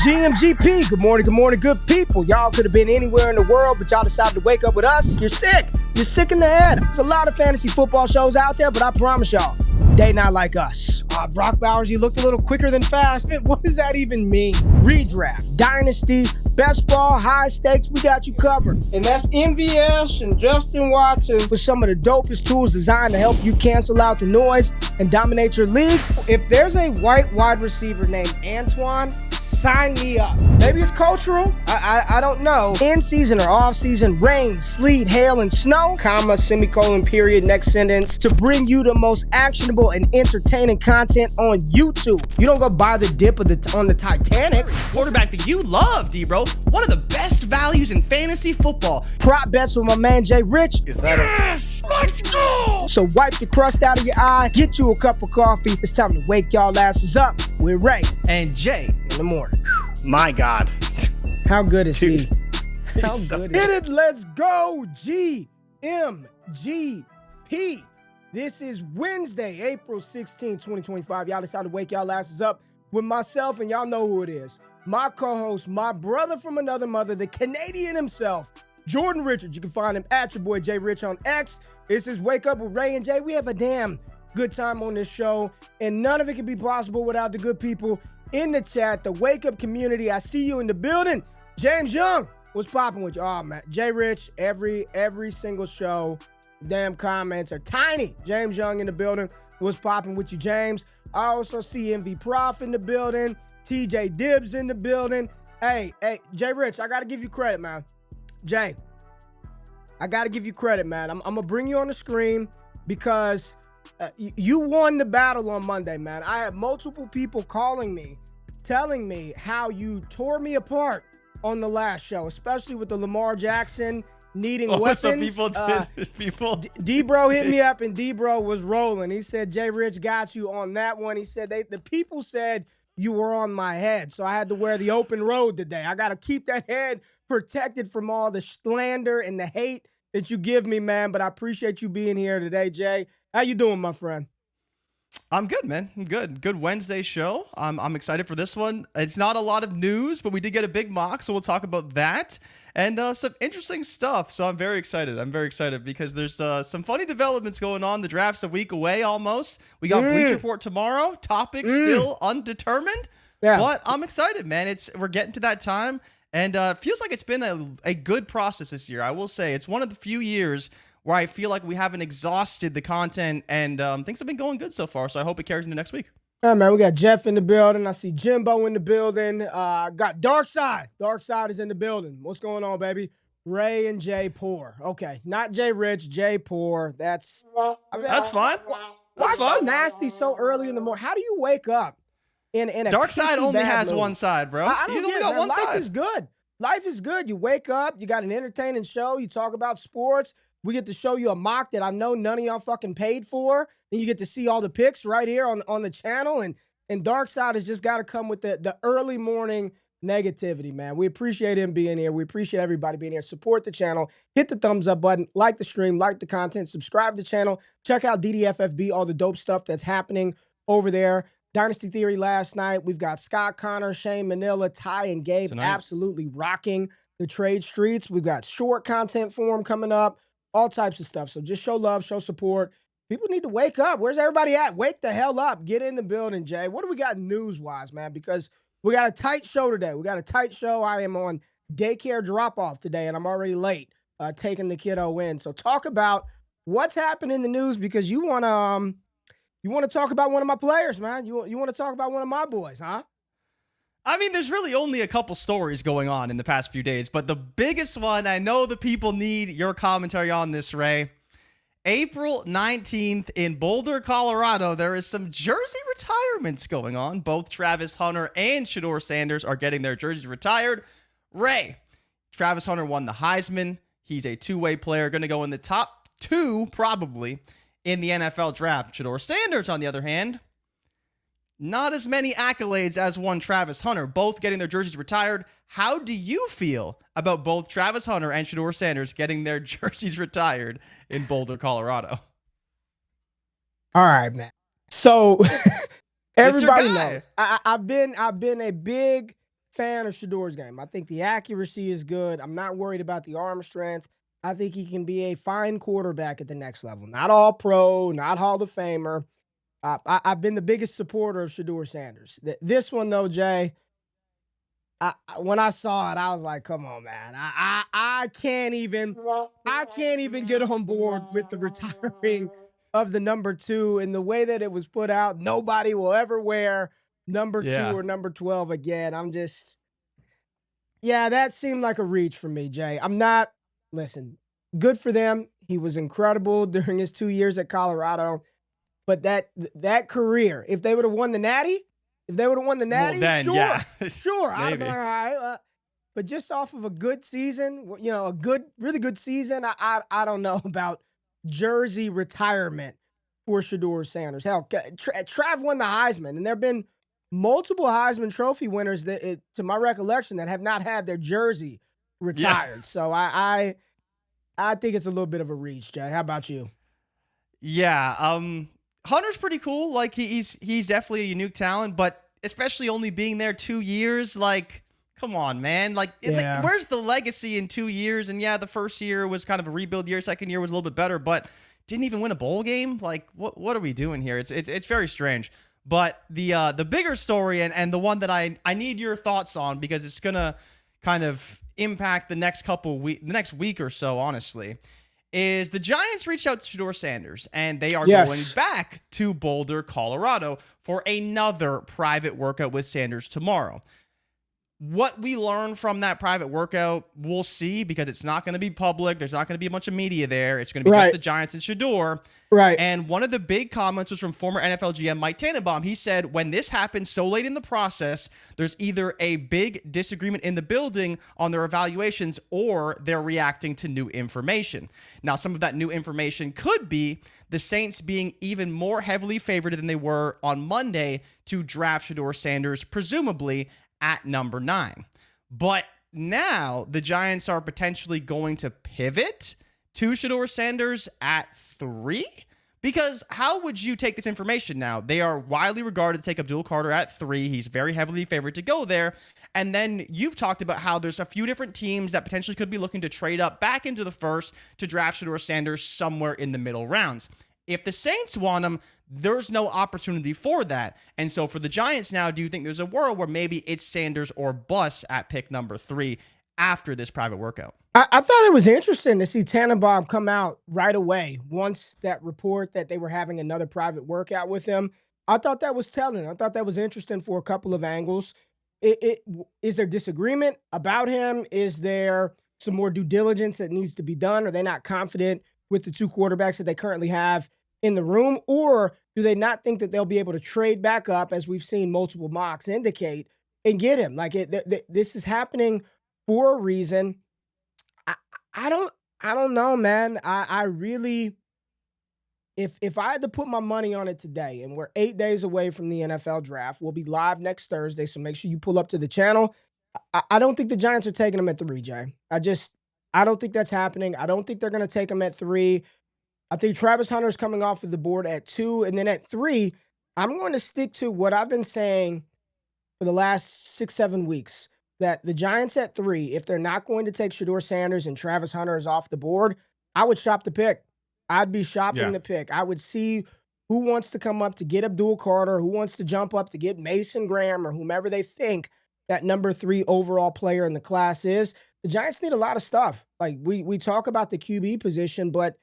GMGP, good morning, good people. Y'all could have been anywhere in the world, but y'all decided to wake up with us. You're sick. You're sick in the head. There's a lot of fantasy football shows out there, but I promise y'all, they not like us. Brock Bowers, you looked a little quicker than fast. What does that even mean? Redraft, dynasty, best ball, high stakes, we got you covered. And that's MVS and Justin Watson. With some of the dopest tools designed to help you cancel out the noise and dominate your leagues. If there's a white wide receiver named Antoine, sign me up. Maybe it's cultural. I don't know. In season or off season, rain, sleet, hail, and snow, comma, semicolon, period, next sentence. to bring you the most actionable and entertaining content on YouTube. You don't go buy the dip on the Titanic. Quarterback that you love, D-Bro. One of the best values in fantasy football. Prop bets with my man Jay Rich. Yes! Let's go! So wipe the crust out of your eye, get you a cup of coffee. It's time to wake y'all asses up with Ray And Jay. in the morning. My God. How good is Dude. he? How good is he? Hit it, let's go, GMGP. This is Wednesday, April 16, 2025. Y'all decided to wake y'all asses up with myself, and y'all know who it is. My co-host, my brother from another mother, the Canadian himself, Jordan Richards. You can find him at your boy Jay Rich on X. This is Wake Up with Ray and Jay. We have a damn good time on this show, and none of it could be possible without the good people in the chat, the Wake Up community. I see you in the building. James Young, what's popping with you? Oh, man. Jay Rich, every single show, damn comments are tiny. James Young in the building. What's popping with you, James? I also see MV Prof in the building. TJ Dibbs in the building. Hey, Jay Rich, I got to give you credit, man. Jay, I got to give you credit, man. I'm going to bring you on the screen because you won the battle on Monday, man. I had multiple people calling me, telling me how you tore me apart on the last show, especially with the Lamar Jackson needing weapons. Some people did. D-Bro hit me up, and D-Bro was rolling. He said, Jay Rich got you on that one. He said, the people said you were on my head, so I had to wear the open road today. I got to keep that head protected from all the slander and the hate that you give me, man. But I appreciate you being here today, Jay. How you doing, my friend? I'm good, man. I'm good. Good Wednesday show. I'm excited for this one. It's not a lot of news, but we did get a big mock, so we'll talk about that and some interesting stuff. So I'm very excited. I'm very excited because there's some funny developments going on. The draft's a week away almost. We got Bleach Report tomorrow. Topic still undetermined. Yeah. But I'm excited, man. We're getting to that time, and it feels like it's been a good process this year. I will say it's one of the few years where I feel like we haven't exhausted the content, and things have been going good so far, so I hope it carries into next week. Yeah, man, we got Jeff in the building. I see Jimbo in the building. Got Dark Side. Dark Side is in the building. What's going on, baby? Ray and Jay Poor. Okay, not Jay Rich, Jay Poor. That's fine. Why so nasty so early in the morning? How do you wake up in a Dark Side only has mood? one side, bro. I don't You only get it, got man. one Life side. is good. Life is good. You wake up, you got an entertaining show, you talk about sports. We get to show you a mock that I know none of y'all fucking paid for. And you get to see all the picks right here on the channel. And Dark Side has just got to come with the early morning negativity, man. We appreciate him being here. We appreciate everybody being here. Support the channel. Hit the thumbs up button. Like the stream. Like the content. Subscribe to the channel. Check out DDFFB, all the dope stuff that's happening over there. Dynasty Theory last night. We've got Scott Connor, Shane Manila, Ty, and Gabe absolutely rocking the trade streets. We've got short content forum coming up. All types of stuff. So just show love, show support. People need to wake up. Where's everybody at? Wake the hell up. Get in the building, Jay. What do we got news-wise, man? Because we got a tight show today. We got a tight show. I am on daycare drop-off today, and I'm already late taking the kiddo in. So talk about what's happening in the news because you want to talk about one of my players, man. You want to talk about one of my boys, huh? I mean, there's really only a couple stories going on in the past few days, but the biggest one, I know the people need your commentary on this, Ray. April 19th in Boulder, Colorado, there is some jersey retirements going on. Both Travis Hunter and Shedeur Sanders are getting their jerseys retired. Ray, Travis Hunter won the Heisman. He's a two-way player, going to go in the top 2 probably in the NFL draft. Shedeur Sanders, on the other hand, not as many accolades as one Travis Hunter, both getting their jerseys retired. How do you feel about both Travis Hunter and Shedeur Sanders getting their jerseys retired in Boulder, Colorado? All right, man. So everybody knows I've been a big fan of Shedeur's game. I think the accuracy is good. I'm not worried about the arm strength. I think he can be a fine quarterback at the next level. Not all pro, not Hall of Famer. I've been the biggest supporter of Shedeur Sanders. This one, though, Jay, when I saw it, I was like, "Come on, man! I can't even get on board with the retiring of the number 2 and the way that it was put out. Nobody will ever wear number 2 Yeah. or number 12 again. I'm just, yeah, that seemed like a reach for me, Jay. I'm not. Listen, good for them. He was incredible during his 2 years at Colorado, but that career, if they would have won the Natty, Well, then, sure, yeah. sure, I'd have been Maybe. like, all right. But just off of a good season, a really good season, I don't know about jersey retirement for Shedeur Sanders. Hell, Trav won the Heisman, and there have been multiple Heisman Trophy winners that, to my recollection, that have not had their jersey Yeah. retired. So I think it's a little bit of a reach, Jay. How about you? Yeah, Hunter's pretty cool. Like he's definitely a unique talent, but especially only being there 2 years, like, come on, man. Like, Yeah. where's the legacy in 2 years? And yeah, the first year was kind of a rebuild year. Second year was a little bit better, but didn't even win a bowl game. Like, what are we doing here? It's very strange. But the bigger story and the one that I need your thoughts on, because it's gonna kind of impact the next the next week or so, honestly, is the Giants reached out to Shedeur Sanders, and they are Yes. going back to Boulder, Colorado for another private workout with Sanders tomorrow. What we learn from that private workout, we'll see, because it's not going to be public. There's not going to be a bunch of media there. It's going to be Right. just the Giants and Shedeur. Right. And one of the big comments was from former NFL GM Mike Tannenbaum. He said, when this happens so late in the process, there's either a big disagreement in the building on their evaluations, or they're reacting to new information. Now, some of that new information could be the Saints being even more heavily favored than they were on Monday to draft Shedeur Sanders, presumably at number 9. But now the Giants are potentially going to pivot to Shedeur Sanders at 3? Because how would you take this information now? They are widely regarded to take Abdul Carter at 3. He's very heavily favored to go there. And then you've talked about how there's a few different teams that potentially could be looking to trade up back into the first to draft Shedeur Sanders somewhere in the middle rounds. If the Saints want him, there's no opportunity for that. And so for the Giants now, do you think there's a world where maybe it's Sanders or bust at pick number 3 after this private workout? I thought it was interesting to see Tannenbaum come out right away once that report that they were having another private workout with him. I thought that was telling. I thought that was interesting for a couple of angles. Is there disagreement about him? Is there some more due diligence that needs to be done? Are they not confident with the 2 quarterbacks that they currently have in the room? Or do they not think that they'll be able to trade back up, as we've seen multiple mocks indicate, and get him? Like, this is happening for a reason. I don't know, man. I really, if I had to put my money on it today, and we're 8 days away from the NFL draft, we'll be live next Thursday, so make sure you pull up to the channel. I don't think the Giants are taking him at 3, Jay. I don't think that's happening. I don't think they're going to take him at 3. I think Travis Hunter is coming off of the board at 2, and then at 3, I'm going to stick to what I've been saying for the last 6-7 weeks, that the Giants at 3, if they're not going to take Shedeur Sanders and Travis Hunter is off the board, I would shop the pick. I'd be shopping the pick. I would see who wants to come up to get Abdul Carter, who wants to jump up to get Mason Graham, or whomever they think that number 3 overall player in the class is. The Giants need a lot of stuff. Like, we talk about the QB position, but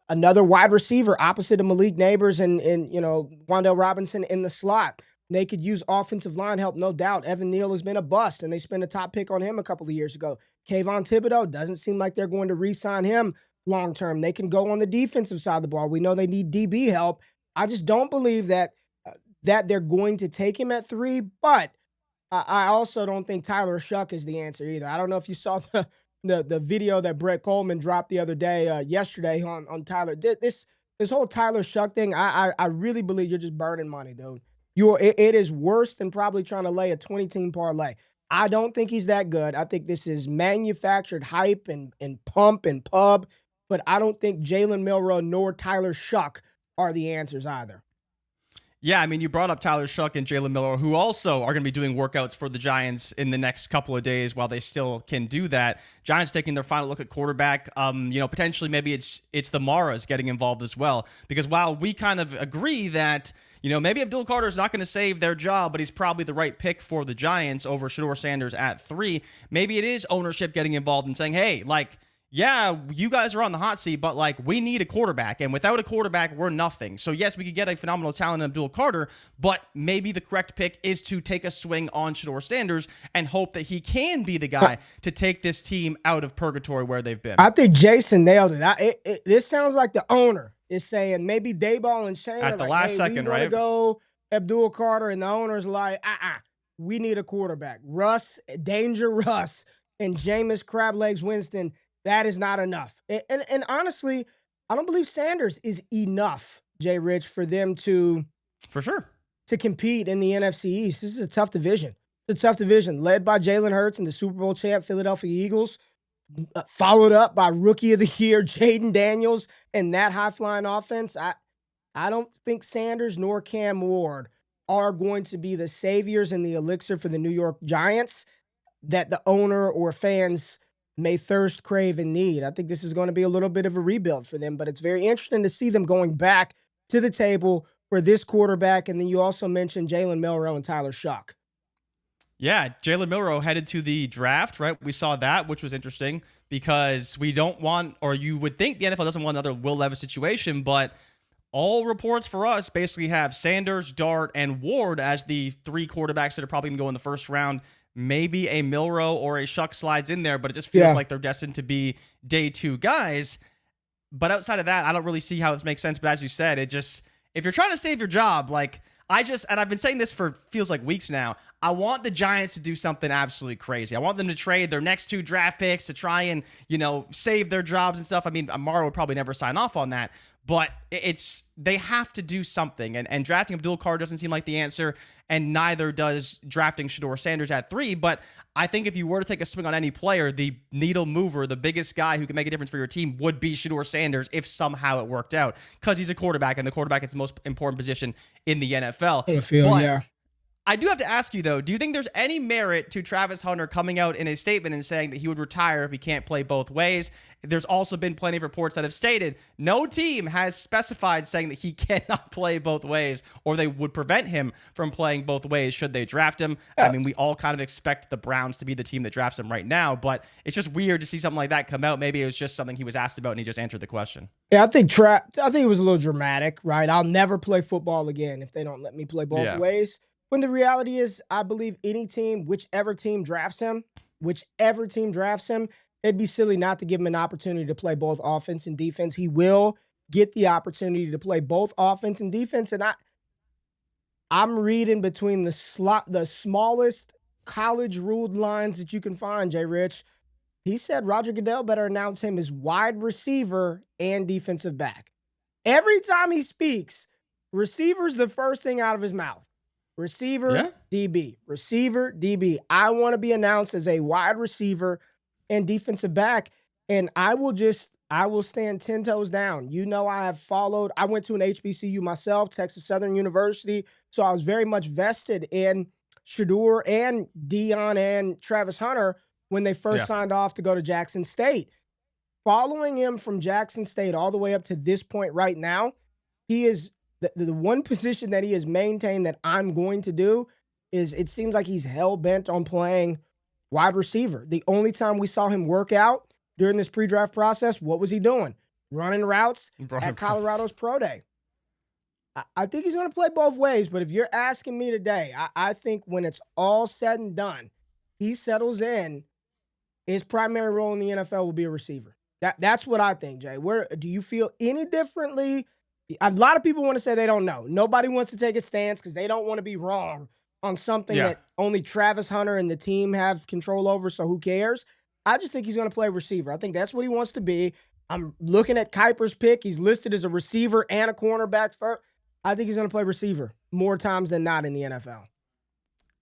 another wide receiver opposite of Malik Neighbors and Wan'Dale Robinson in the slot. They could use offensive line help, no doubt. Evan Neal has been a bust, and they spent a top pick on him a couple of years ago. Kayvon Thibodeau doesn't seem like they're going to re-sign him long-term. They can go on the defensive side of the ball. We know they need DB help. I just don't believe that they're going to take him at 3, but I also don't think Tyler Shuck is the answer either. I don't know if you saw the video that Brett Coleman dropped the other day, yesterday on Tyler. This whole Tyler Shuck thing, I really believe you're just burning money, dude. It is worse than probably trying to lay a 20-team parlay. I don't think he's that good. I think this is manufactured hype and pump and pub, but I don't think Jalen Milroe nor Tyler Shuck are the answers either. Yeah, I mean, you brought up Tyler Shuck and Jalen Miller, who also are going to be doing workouts for the Giants in the next couple of days while they still can do that. Giants taking their final look at quarterback. Potentially maybe it's the Maras getting involved as well. Because while we kind of agree that, maybe Abdul Carter is not going to save their job, but he's probably the right pick for the Giants over Shedeur Sanders at 3. Maybe it is ownership getting involved and saying, hey, yeah, you guys are on the hot seat, but we need a quarterback. And without a quarterback, we're nothing. So yes, we could get a phenomenal talent in Abdul Carter, but maybe the correct pick is to take a swing on Shedeur Sanders and hope that he can be the guy to take this team out of purgatory where they've been. I think Jason nailed it. This sounds like the owner is saying maybe Dayball and Shane at the last second, we right? Go Abdul Carter, and the owner's like, we need a quarterback. Danger Russ, and Jameis Crablegs Winston. That is not enough. And honestly, I don't believe Sanders is enough, Jay Rich, for them to compete in the NFC East. This is a tough division. It's a tough division, led by Jalen Hurts and the Super Bowl champ Philadelphia Eagles, followed up by Rookie of the Year Jaden Daniels and that high-flying offense. I don't think Sanders nor Cam Ward are going to be the saviors and the elixir for the New York Giants that the owner or fans may thirst, crave, and need. I think this is going to be a little bit of a rebuild for them, but it's very interesting to see them going back to the table for this quarterback. And then you also mentioned Jalen Milroe and Tyler Shuck. Yeah, Jalen Milroe headed to the draft, right? We saw that, which was interesting because we don't want, or you would think the NFL doesn't want another Will Levis situation, but all reports for us basically have Sanders, Dart, and Ward as the 3 quarterbacks that are probably going to go in the first round. Maybe a Milroe or a Shuck slides in there, but it just feels like they're destined to be day 2 guys. But outside of that, I don't really see how this makes sense. But as you said, if you're trying to save your job, and I've been saying this for feels like weeks now, I want the Giants to do something absolutely crazy. I want them to trade their next 2 draft picks to try and, save their jobs and stuff. I mean, Amaro would probably never sign off on that, but they have to do something. And drafting Abdul Carter doesn't seem like the answer, and neither does drafting Shedeur Sanders at 3. But I think if you were to take a swing on any player, the needle mover, the biggest guy who can make a difference for your team would be Shedeur Sanders if somehow it worked out, because he's a quarterback, and the quarterback is the most important position in the NFL. I do have to ask you, though, do you think there's any merit to Travis Hunter coming out in a statement and saying that he would retire if he can't play both ways? There's also been plenty of reports that have stated no team has specified saying that he cannot play both ways, or they would prevent him from playing both ways should they draft him. I mean, we all kind of expect the Browns to be the team that drafts him right now, but it's just weird to see something like that come out. Maybe it was just something he was asked about and he just answered the question. Yeah, I think it was a little dramatic, right? I'll never play football again if they don't let me play both ways. When the reality is, I believe any team, whichever team drafts him, it'd be silly not to give him an opportunity to play both offense and defense. He will get the opportunity to play both offense and defense. And I'm reading between the smallest college-ruled lines that you can find, Jay Rich. He said Roger Goodell better announce him as wide receiver and defensive back. Every time he speaks, receiver's the first thing out of his mouth. Receiver, DB. Receiver, DB. I want to be announced as a wide receiver and defensive back, and I will stand 10 toes down. I went to an HBCU myself, Texas Southern University, so I was very much vested in Shedeur and Dion and Travis Hunter when they first signed off to go to Jackson State. Following him from Jackson State all the way up to this point right now, he is the one position that he has maintained that I'm going to do is it seems like he's hell-bent on playing wide receiver. The only time we saw him work out during this pre-draft process, what was he doing? Running routes at Colorado's Pro Day. I think he's going to play both ways, but if you're asking me today, I think when it's all said and done, he settles in, his primary role in the NFL will be a receiver. That's what I think, Jay. Do you feel any differently? A lot of people want to say they don't know. Nobody wants to take a stance because they don't want to be wrong on something that only Travis Hunter and the team have control over, so who cares? I just think he's going to play receiver. I think that's what he wants to be. I'm looking at Kiper's pick. He's listed as a receiver and a cornerback first. I think he's going to play receiver more times than not in the NFL.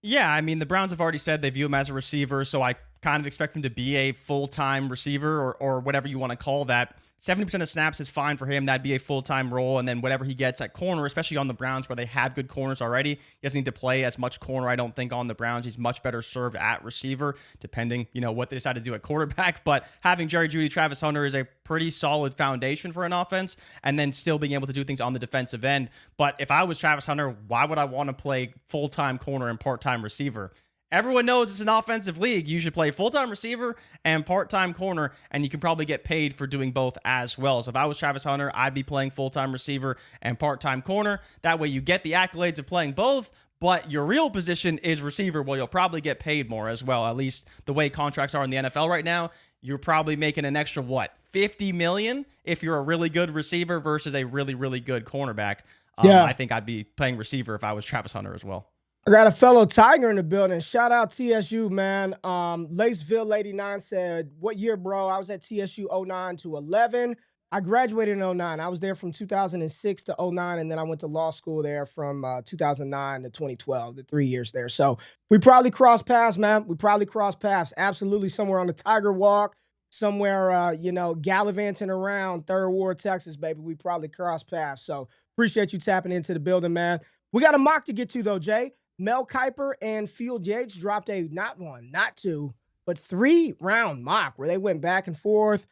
Yeah, I mean, the Browns have already said they view him as a receiver, so I kind of expect him to be a full-time receiver or whatever you want to call that. 70% of snaps is fine for him. That'd be a full-time role. And then whatever he gets at corner, especially on the Browns where they have good corners already, he doesn't need to play as much corner, I don't think, on the Browns. He's much better served at receiver, depending, what they decide to do at quarterback. But having Jerry Jeudy, Travis Hunter is a pretty solid foundation for an offense, and then still being able to do things on the defensive end. But if I was Travis Hunter, why would I want to play full-time corner and part-time receiver? Everyone knows it's an offensive league. You should play full-time receiver and part-time corner, and you can probably get paid for doing both as well. So if I was Travis Hunter, I'd be playing full-time receiver and part-time corner. That way you get the accolades of playing both, but your real position is receiver. Well, you'll probably get paid more as well, at least the way contracts are in the NFL right now. You're probably making an extra, $50 million if you're a really good receiver versus a really, really good cornerback. I think I'd be playing receiver if I was Travis Hunter as well. I got a fellow Tiger in the building. Shout out TSU, man. Laceville89 said, what year, bro? I was at TSU 09 to 11. I graduated in 09. I was there from 2006 to 09, and then I went to law school there from 2009 to 2012, the 3 years there. So we probably crossed paths, man. We probably crossed paths. Absolutely somewhere on the Tiger Walk, somewhere, gallivanting around 3rd Ward, Texas, baby. We probably crossed paths. So appreciate you tapping into the building, man. We got a mock to get to, though, Jay. Mel Kiper and Field Yates dropped a not 1, not 2, but 3-round mock where they went back and forth.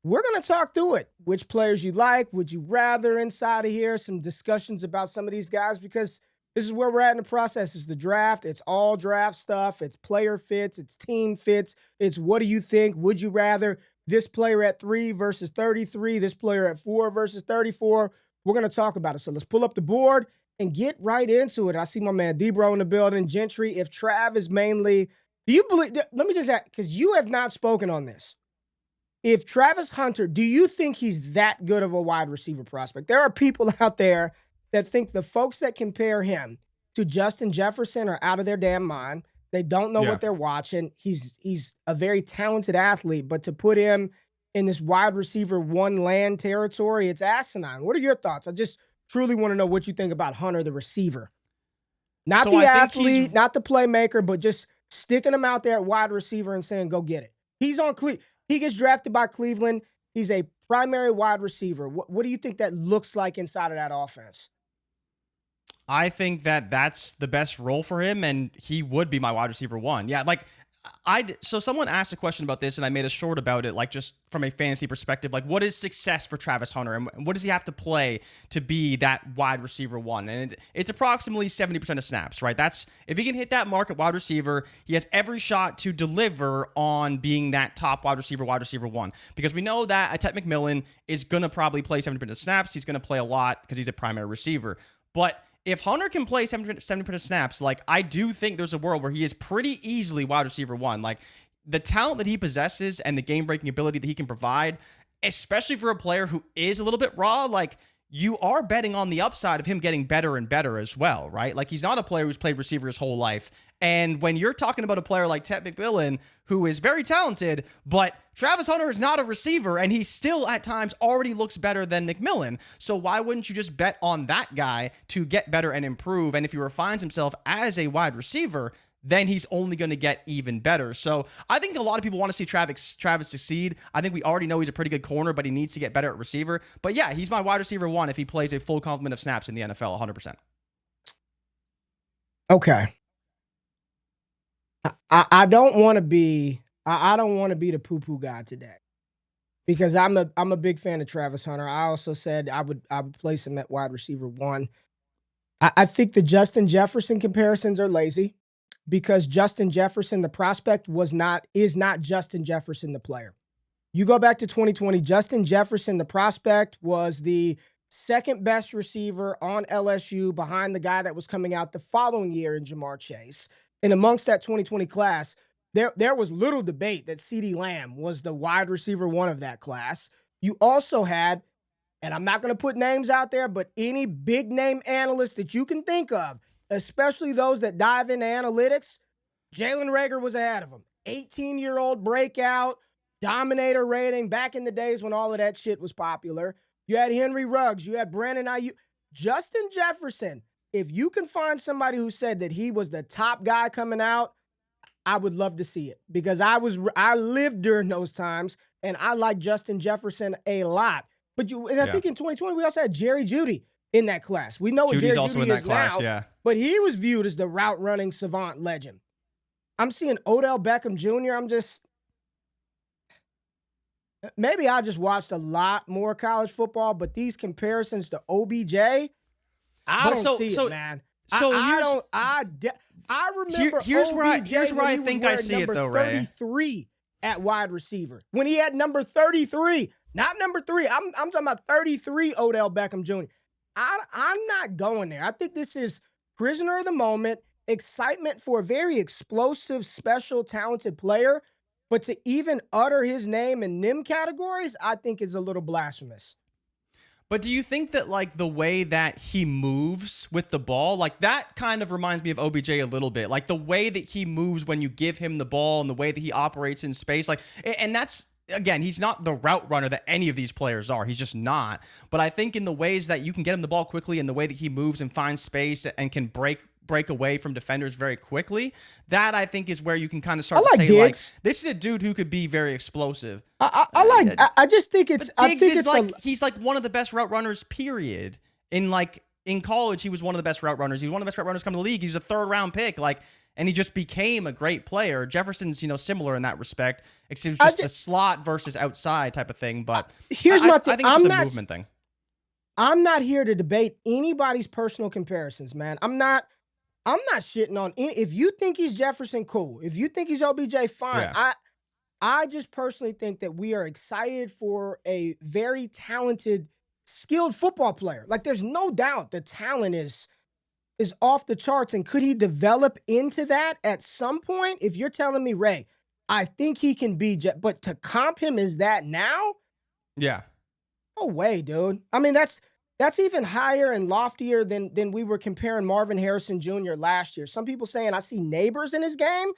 We're going to talk through it. Which players you like, would you rather inside of here, some discussions about some of these guys, because this is where we're at in the process. It's the draft. It's all draft stuff. It's player fits. It's team fits. It's what do you think? Would you rather this player at 3 versus 33, this player at 4 versus 34? We're going to talk about it. So let's pull up the board and get right into it. I see my man D-Bro in the building. Gentry, if Trav is mainly, do you believe, let me just ask, because you have not spoken on this. If Travis Hunter, do you think he's that good of a wide receiver prospect? There are people out there that think the folks that compare him to Justin Jefferson are out of their damn mind. They don't know what they're watching. He's a very talented athlete, but to put him in this wide receiver one land territory, it's asinine. What are your thoughts? I just truly want to know what you think about Hunter, the receiver. Not the athlete, not the playmaker, but just sticking him out there at wide receiver and saying, go get it. He's on he gets drafted by Cleveland. He's a primary wide receiver. What do you think that looks like inside of that offense? I think that's the best role for him, and he would be my wide receiver 1. Yeah, so someone asked a question about this, and I made a short about it, just from a fantasy perspective, what is success for Travis Hunter, and what does he have to play to be that wide receiver 1? And it's approximately 70% of snaps, right? That's, if he can hit that mark at wide receiver, he has every shot to deliver on being that top wide receiver 1, because we know that Ted McMillan is going to probably play 70% of snaps. He's going to play a lot because he's a primary receiver. But if Hunter can play 70% of snaps, I do think there's a world where he is pretty easily wide receiver 1. The talent that he possesses and the game-breaking ability that he can provide, especially for a player who is a little bit raw, you are betting on the upside of him getting better and better as well, right? He's not a player who's played receiver his whole life. And when you're talking about a player like Ted McMillan, who is very talented, but Travis Hunter is not a receiver, and he still at times already looks better than McMillan. So why wouldn't you just bet on that guy to get better and improve? And if he refines himself as a wide receiver, then he's only going to get even better. So I think a lot of people want to see Travis succeed. I think we already know he's a pretty good corner, but he needs to get better at receiver. But yeah, he's my wide receiver 1 if he plays a full complement of snaps in the NFL, 100%. Okay. I don't want to be the poo-poo guy today, because I'm a big fan of Travis Hunter. I also said I would place him at wide receiver 1. I think the Justin Jefferson comparisons are lazy, because Justin Jefferson, the prospect, is not Justin Jefferson, the player. You go back to 2020, Justin Jefferson, the prospect, was the second best receiver on LSU behind the guy that was coming out the following year in Jamar Chase. And amongst that 2020 class, there was little debate that CeeDee Lamb was the wide receiver 1 of that class. You also had, and I'm not going to put names out there, but any big name analyst that you can think of, especially those that dive into analytics, Jalen Reagor was ahead of him. 18-year-old breakout, dominator rating back in the days when all of that shit was popular. You had Henry Ruggs. You had Brandon Ayuk. Justin Jefferson, if you can find somebody who said that he was the top guy coming out, I would love to see it because I lived during those times and I like Justin Jefferson a lot. I Yeah. think in 2020 we also had Jerry Jeudy in that class. We know what Judy's Jerry also Jeudy in that is class, now, yeah. but he was viewed as the route running savant legend. I'm seeing Odell Beckham Jr. Maybe I just watched a lot more college football, but these comparisons to OBJ, I don't see it, man. I remember here's where OBJ when I he was think I wearing see it number though, Ray. 33 at wide receiver. When he had number 33, not number 3. I'm talking about 33 Odell Beckham Jr. I'm not going there. I think this is prisoner of the moment, excitement for a very explosive, special, talented player. But to even utter his name in them categories, I think is a little blasphemous. But do you think that like the way that he moves with the ball, like that kind of reminds me of OBJ a little bit, like the way that he moves when you give him the ball and the way that he operates in space, like, and that's, again, he's not the route runner that any of these players are. He's just not. But I think in the ways that you can get him the ball quickly and the way that he moves and finds space and can break away from defenders very quickly, that I think is where you can kind of start to say, Diggs. like, this is a dude who could be very explosive. I just think it's. I think it's like he's like one of the best route runners. Period. In college, he was one of the best route runners. He was one of the best route runners coming to the league. He was a 3rd round pick. And he just became a great player. Jefferson's, similar in that respect. It was just a slot versus outside type of thing. But here's my thing. I think it's just a movement thing. I'm not here to debate anybody's personal comparisons, man. I'm not shitting on any. If you think he's Jefferson, cool. If you think he's OBJ, fine. Yeah. I just personally think that we are excited for a very talented, skilled football player. Like, there's no doubt the talent is off the charts. And could he develop into that at some point? If you're telling me, Ray, I think he can be, but to comp him as that now? Yeah. No way, dude. I mean, that's even higher and loftier than we were comparing Marvin Harrison Jr. last year. Some people saying I see neighbors in his game.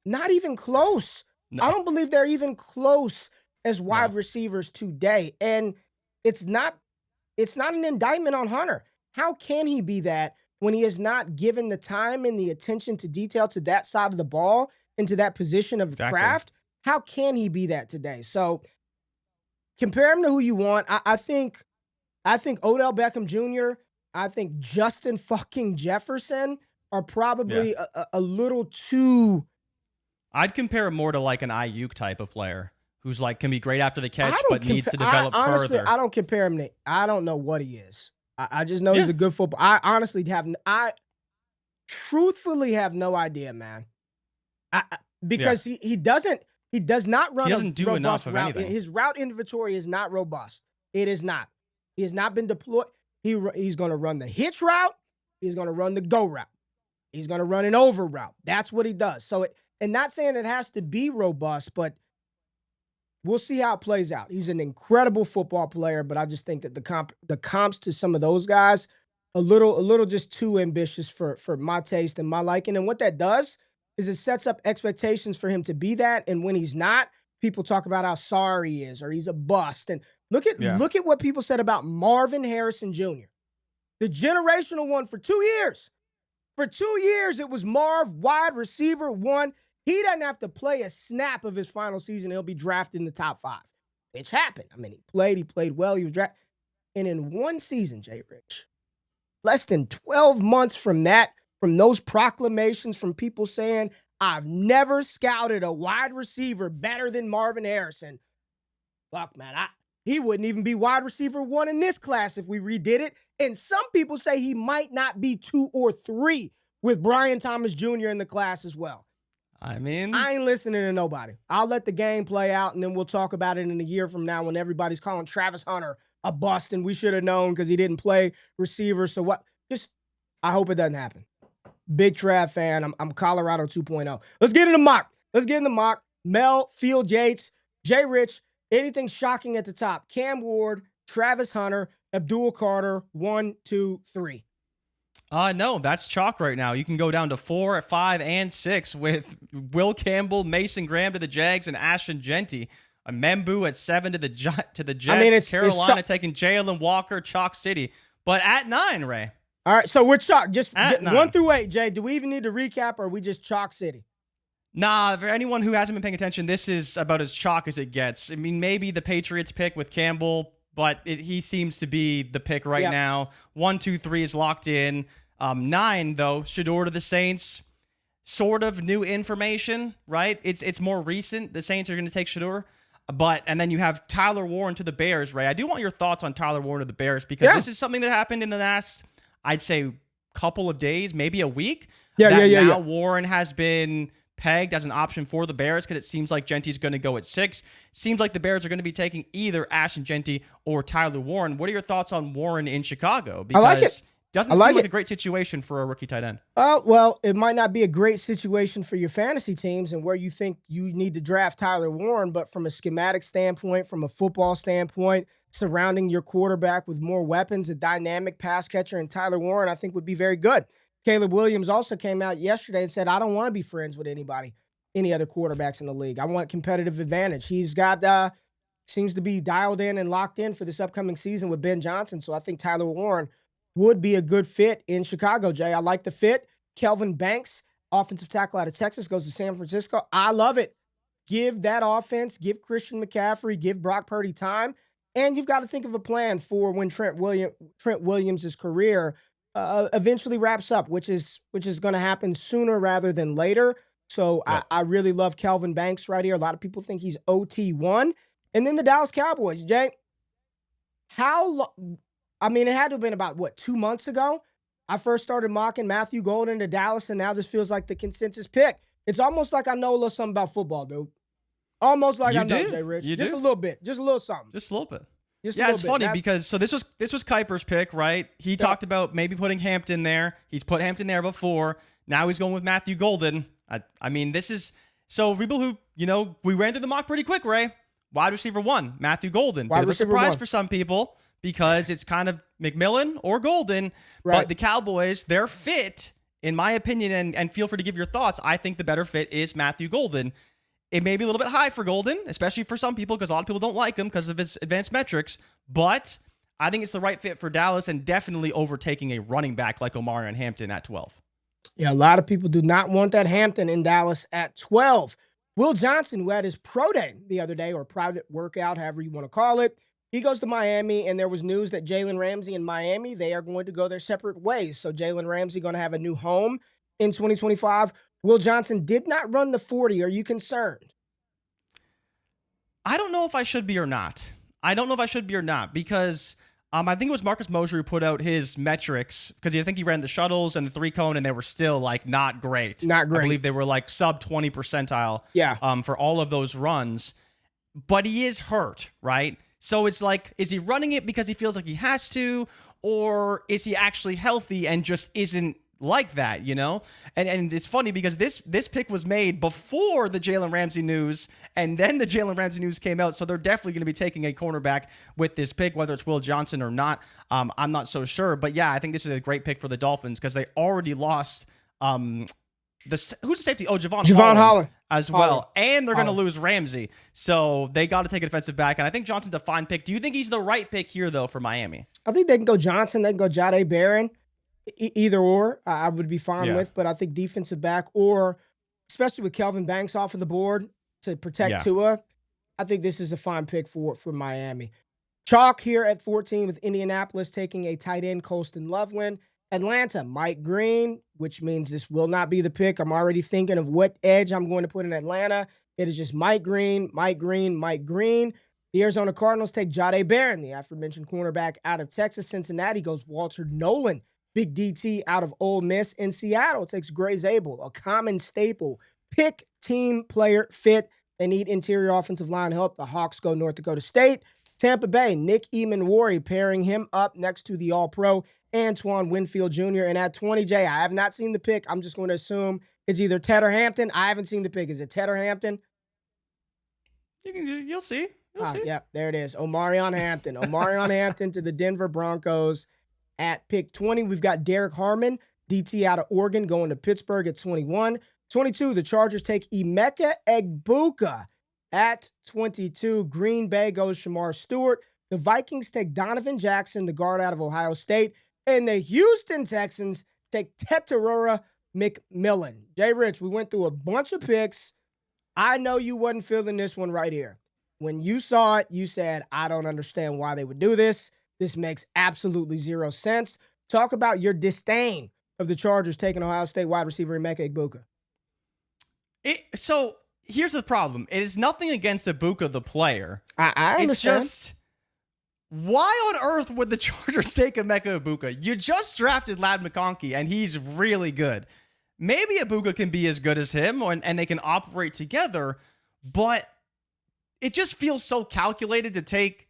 Not even close. No. I don't believe they're even close as wide receivers today. And it's not an indictment on Hunter. How can he be that when he is not given the time and the attention to detail to that side of the ball and to that position of craft? How can he be that today? So compare him to who you want. I think Odell Beckham Jr., I think Justin fucking Jefferson are probably a little too. I'd compare him more to like an Ayuk type of player who's like can be great after the catch, but needs to develop honestly, further. I don't compare him to. I don't know what he is. I just know he's a good football. I truthfully have no idea, man. Because he does not run. He doesn't do enough of anything. His route inventory is not robust. It is not. He has not been deployed. He's going to run the hitch route. He's going to run the go route. He's going to run an over route. That's what he does. So, and not saying it has to be robust, but we'll see how it plays out. He's an incredible football player, but I just think that the comps to some of those guys a little just too ambitious for my taste and my liking. And what that does is it sets up expectations for him to be that. And when he's not, people talk about how sorry he is or he's a bust. And look at what people said about Marvin Harrison Jr., the generational one for 2 years. For 2 years, it was Marv, wide receiver 1. He doesn't have to play a snap of his final season. He'll be drafted in the top 5. Which happened. I mean, he played well. He was drafted. And in one season, Jay Rich, less than 12 months from those proclamations from people saying, I've never scouted a wide receiver better than Marvin Harrison. Fuck, man, he wouldn't even be wide receiver 1 in this class if we redid it. And some people say he might not be 2 or 3 with Brian Thomas Jr. in the class as well. I mean, I ain't listening to nobody. I'll let the game play out, and then we'll talk about it in a year from now when everybody's calling Travis Hunter a bust, and we should have known because he didn't play receiver. So what? I hope it doesn't happen. Big Trav fan. I'm Colorado 2.0. Let's get into mock. Mel, Field Yates, Jay Rich. Anything shocking at the top? Cam Ward, Travis Hunter, Abdul Carter, 1, 2, 3. No, that's chalk right now. You can go down to 4, 5, and 6 with Will Campbell, Mason Graham to the Jags, and Ashton Genty. A Membu at 7 to the Jets. I mean, Carolina taking Jalen Walker, Chalk City. But at 9, Ray. All right, so we're chalk. Just at 1 through 8, Jay. Do we even need to recap, or are we just Chalk City? Nah, for anyone who hasn't been paying attention, this is about as chalk as it gets. I mean, maybe the Patriots pick with Campbell, but he seems to be the pick right now. 1, 2, 3 is locked in. 9, though, Shedeur to the Saints. Sort of new information, right? It's more recent. The Saints are going to take Shedeur. And then you have Tyler Warren to the Bears, Ray. I do want your thoughts on Tyler Warren to the Bears because this is something that happened in the last, I'd say, couple of days, maybe a week. Now Warren has been pegged as an option for the Bears because it seems like Genty's going to go at 6. Seems like the Bears are going to be taking either Ashton Genty or Tyler Warren. What are your thoughts on Warren in Chicago? Because I like it. Doesn't seem like a great situation for a rookie tight end. Well, it might not be a great situation for your fantasy teams and where you think you need to draft Tyler Warren, but from a schematic standpoint, from a football standpoint, surrounding your quarterback with more weapons, a dynamic pass catcher, and Tyler Warren, I think would be very good. Caleb Williams also came out yesterday and said, I don't want to be friends with any other quarterbacks in the league. I want competitive advantage. He's got, seems to be dialed in and locked in for this upcoming season with Ben Johnson. So I think Tyler Warren would be a good fit in Chicago, Jay. I like the fit. Kelvin Banks, offensive tackle out of Texas, goes to San Francisco. I love it. Give that offense, give Christian McCaffrey, give Brock Purdy time. And you've got to think of a plan for when Trent Williams' career eventually wraps up, which is going to happen sooner rather than later. So I really love Kelvin Banks right here. A lot of people think he's OT1. And then the Dallas Cowboys, Jay. I mean, it had to have been about, 2 months ago? I first started mocking Matthew Golden to Dallas, and now this feels like the consensus pick. It's almost like I know a little something about football, dude. Almost like I know, Jay Rich. Just a little bit. Just a little something. Just a little bit. It's funny because this was Kiper's pick, right? He talked about maybe putting Hampton there. He's put Hampton there before. Now he's going with Matthew Golden. I mean, this is so people who, we ran through the mock pretty quick, Ray. Wide receiver 1, Matthew Golden. Bit of a surprise for some people because it's kind of McMillan or Golden. Right. But the Cowboys, their fit, in my opinion, and feel free to give your thoughts, I think the better fit is Matthew Golden. It may be a little bit high for Golden, especially for some people, because a lot of people don't like him because of his advanced metrics. But I think it's the right fit for Dallas and definitely overtaking a running back like Omarion Hampton at 12. Yeah, a lot of people do not want that Hampton in Dallas at 12. Will Johnson, who had his pro day the other day, or private workout, however you want to call it, he goes to Miami, and there was news that Jalen Ramsey and Miami, they are going to go their separate ways. So Jalen Ramsey going to have a new home in 2025. Will Johnson did not run the 40. Are you concerned? I don't know if I should be or not. Because I think it was Marcus Mosher who put out his metrics because I think he ran the shuttles and the 3-cone, and they were still not great. Not great. I believe they were sub 20 percentile. Yeah. For all of those runs, but he is hurt, right? So it's is he running it because he feels like he has to, or is he actually healthy and just isn't like that, And it's funny because this pick was made before the Jalen Ramsey news, and then the Jalen Ramsey news came out, so they're definitely going to be taking a cornerback with this pick, whether it's Will Johnson or not. I'm not so sure, but yeah, I think this is a great pick for the Dolphins because they already lost who's the safety? Oh, Javon Holland as well, and they're going to lose Ramsey, so they got to take a defensive back, and I think Johnson's a fine pick. Do you think he's the right pick here though for Miami? I think they can go Johnson, they can go Jahdae Barron. Either or, I would be fine with, but I think defensive back, or especially with Kelvin Banks off of the board to protect Tua, I think this is a fine pick for Miami. Chalk here at 14 with Indianapolis taking a tight end, Colston Loveland. Atlanta, Mike Green, which means this will not be the pick. I'm already thinking of what edge I'm going to put in Atlanta. It is just Mike Green, Mike Green, Mike Green. The Arizona Cardinals take Jahdae Barron, the aforementioned cornerback out of Texas. Cincinnati goes Walter Nolan. Big DT out of Ole Miss. In Seattle takes Gray Zabel, a common staple. Pick, team, player, fit. They need interior offensive line help. The Hawks go North Dakota State. Tampa Bay, Nick Emanwari pairing him up next to the All-Pro Antoine Winfield Jr. And at 20, Jay, I have not seen the pick. I'm just going to assume it's either Ted or Hampton. I haven't seen the pick. Is it Ted or Hampton? You'll see. You'll see. Yeah, there it is. Omarion Hampton. Omarion Hampton to the Denver Broncos. At pick 20, we've got Derek Harmon, DT out of Oregon, going to Pittsburgh at 21. 22, the Chargers take Emeka Egbuka at 22. Green Bay goes Shamar Stewart. The Vikings take Donovan Jackson, the guard out of Ohio State. And the Houston Texans take Teterora McMillan. Jay Rich, we went through a bunch of picks. I know you wasn't feeling this one right here. When you saw it, you said, I don't understand why they would do this. This makes absolutely zero sense. Talk about your disdain of the Chargers taking Ohio State wide receiver Emeka Egbuka. So here's the problem. It is nothing against Egbuka, the player. I understand. It's just, why on earth would the Chargers take Emeka Egbuka? You just drafted Ladd McConkey, and he's really good. Maybe Egbuka can be as good as him, and they can operate together, but it just feels so calculated to take.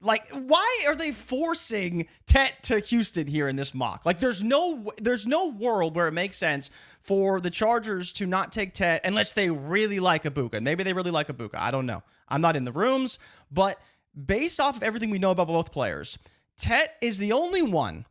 Like, why are they forcing Tet to Houston here in this mock? Like, there's no world where it makes sense for the Chargers to not take Tet unless they really like Egbuka. Maybe they really like Egbuka. I don't know. I'm not in the rooms, but based off of everything we know about both players, Tet is the only one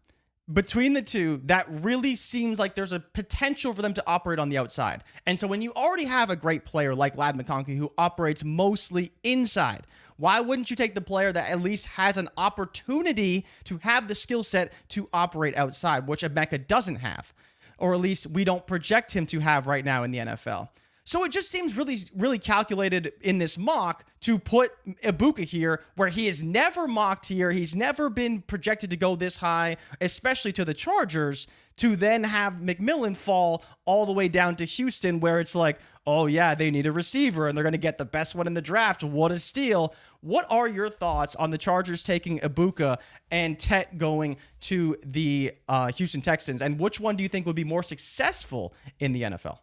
between the two that really seems like there's a potential for them to operate on the outside. And so when you already have a great player like Ladd McConkey who operates mostly inside, why wouldn't you take the player that at least has an opportunity to have the skill set to operate outside, which Emeka doesn't have, or at least we don't project him to have right now in the NFL? So it just seems really, really calculated in this mock to put Egbuka here where he is never mocked here. He's never been projected to go this high, especially to the Chargers, to then have McMillan fall all the way down to Houston where it's like, oh yeah, they need a receiver and they're going to get the best one in the draft. What a steal. What are your thoughts on the Chargers taking Egbuka and Tet going to the Houston Texans? And which one do you think would be more successful in the NFL?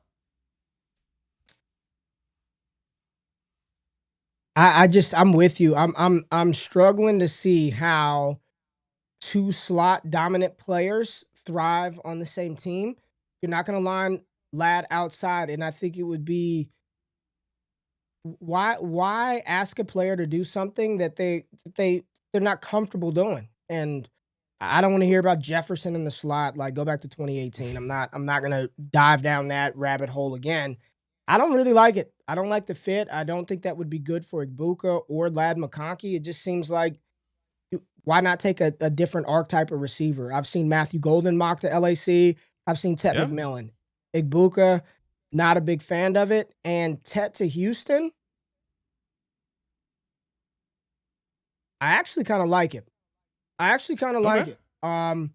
I'm with you. I'm struggling to see how two slot dominant players thrive on the same team. You're not going to line Ladd outside, and I think it would be why ask a player to do something that they're not comfortable doing. And I don't want to hear about Jefferson in the slot. Like, go back to 2018. I'm not going to dive down that rabbit hole again. I don't really like it. I don't like the fit. I don't think that would be good for Egbuka or Ladd McConkey. It just seems like, why not take a different archetype of receiver? I've seen Matthew Golden mock to LAC. I've seen Tet McMillan. Egbuka, not a big fan of it. And Tet to Houston, I actually kind of like it. Like it.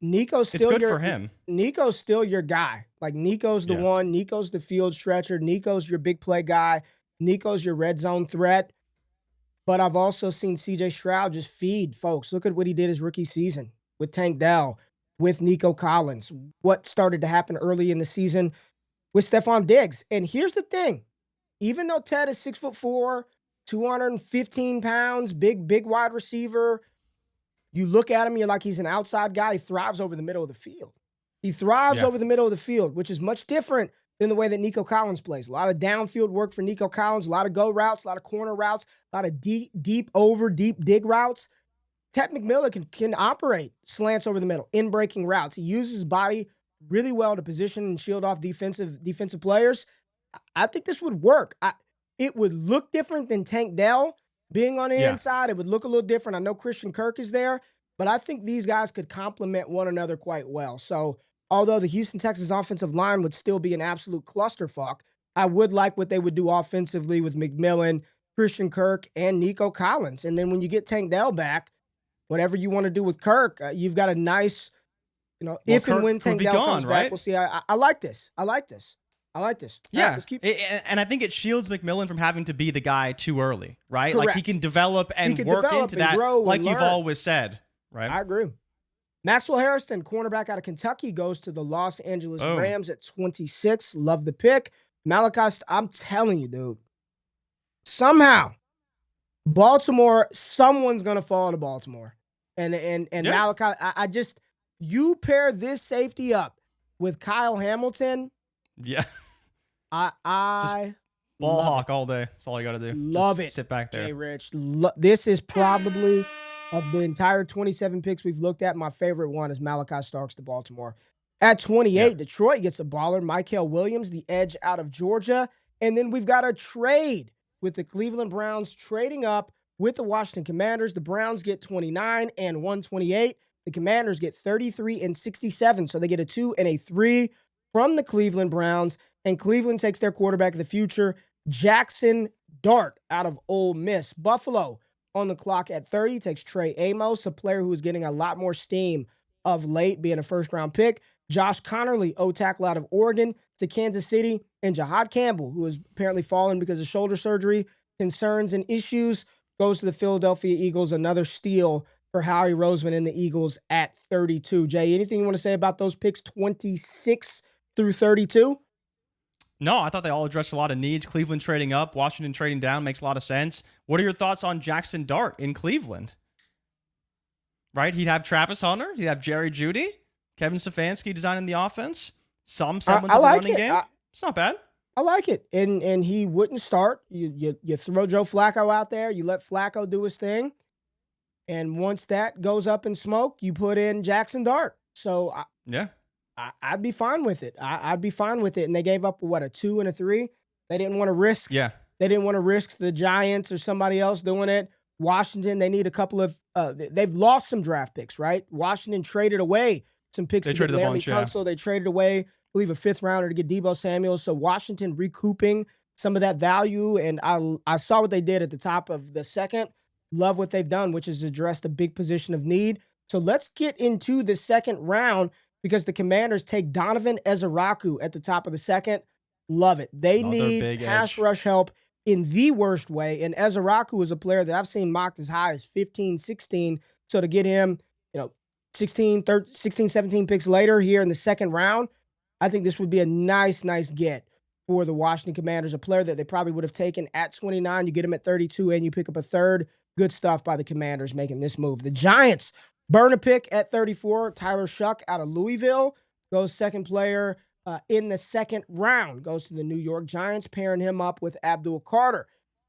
Nico's still it's good for him. Nico's still your guy. Like, Nico's the one. Nico's the field stretcher. Nico's your big play guy. Nico's your red zone threat. But I've also seen CJ Stroud just feed folks. Look at what he did his rookie season with Tank Dell, with Nico Collins. What started to happen early in the season with Stephon Diggs. And here's the thing. Even though Ted is 6'4", 215 pounds, big wide receiver, you look at him, you're like, he's an outside guy. He thrives over the middle of the field. He thrives over the middle of the field, which is much different than the way that Nico Collins plays. A lot of downfield work for Nico Collins, a lot of go routes, a lot of corner routes, a lot of deep dig routes. Tet McMillan can operate slants over the middle, in breaking routes. He uses his body really well to position and shield off defensive players. I think this would work. It would look different than Tank Dell being on the inside. It would look a little different. I know Christian Kirk is there, but I think these guys could complement one another quite well. So although the Houston Texans offensive line would still be an absolute clusterfuck, I would like what they would do offensively with McMillan, Christian Kirk, and Nico Collins. And then when you get Tank Dell back, whatever you want to do with Kirk, you've got a nice, if Kirk and when Tank Dell comes back, we'll see. I like this. Yeah. Let's keep and I think it shields McMillan from having to be the guy too early, right? Correct. Like, he can develop and work into that, like you've always said, right? I agree. Maxwell Harrison, cornerback out of Kentucky, goes to the Los Angeles Rams at 26. Love the pick. Malachi, I'm telling you, dude, somehow Baltimore, someone's going to fall to Baltimore. And Malachi, you pair this safety up with Kyle Hamilton. Yeah. I ball hawk all day. That's all you got to do. Love Just it. sit back there. Jay Rich. This is probably, of the entire 27 picks we've looked at, my favorite one is Malachi Starks to Baltimore. At 28, Detroit gets a baller, Mykel Williams, the edge out of Georgia. And then we've got a trade with the Cleveland Browns trading up with the Washington Commanders. The Browns get 29 and 128. The Commanders get 33 and 67. So they get a 2 and a 3 from the Cleveland Browns, and Cleveland takes their quarterback of the future, Jackson Dart, out of Ole Miss. Buffalo on the clock at 30 takes Trey Amos, a player who is getting a lot more steam of late, being a first-round pick. Josh Connerly, O-tackle out of Oregon, to Kansas City, and Jahad Campbell, who has apparently fallen because of shoulder surgery concerns and issues, goes to the Philadelphia Eagles. Another steal for Howie Roseman and the Eagles at 32. Jay, anything you want to say about those picks 26 through 32? No, I thought they all addressed a lot of needs. Cleveland trading up, Washington trading down makes a lot of sense. What are your thoughts on Jackson Dart in Cleveland? Right? He'd have Travis Hunter. He'd have Jerry Jeudy. Kevin Stefanski designing the offense. Some semblance of the running game. It's not bad. I like it. And he wouldn't start. You throw Joe Flacco out there. You let Flacco do his thing. And once that goes up in smoke, you put in Jackson Dart. So, I'd be fine with it. I'd be fine with it. And they gave up, a 2 and a 3? They didn't want to risk. Yeah. They didn't want to risk the Giants or somebody else doing it. Washington, they need a couple of they've lost some draft picks, right? Washington traded away some picks to get Larry Tunsil. They traded away, I believe, a 5th rounder to get Deebo Samuel. So Washington recouping some of that value. And I saw what they did at the top of the second. Love what they've done, which is address the big position of need. So let's get into the second round, because the Commanders take Donovan Ezeraku at the top of the second. Love it. They need pass rush help in the worst way. And Ezeraku is a player that I've seen mocked as high as 15, 16. So to get him, 16, 17 picks later here in the second round, I think this would be a nice get for the Washington Commanders. A player that they probably would have taken at 29. You get him at 32 and you pick up a third. Good stuff by the Commanders making this move. The Giants burn a pick at 34. Tyler Shuck out of Louisville goes second player in the second round. Goes to the New York Giants, pairing him up with Abdul Carter.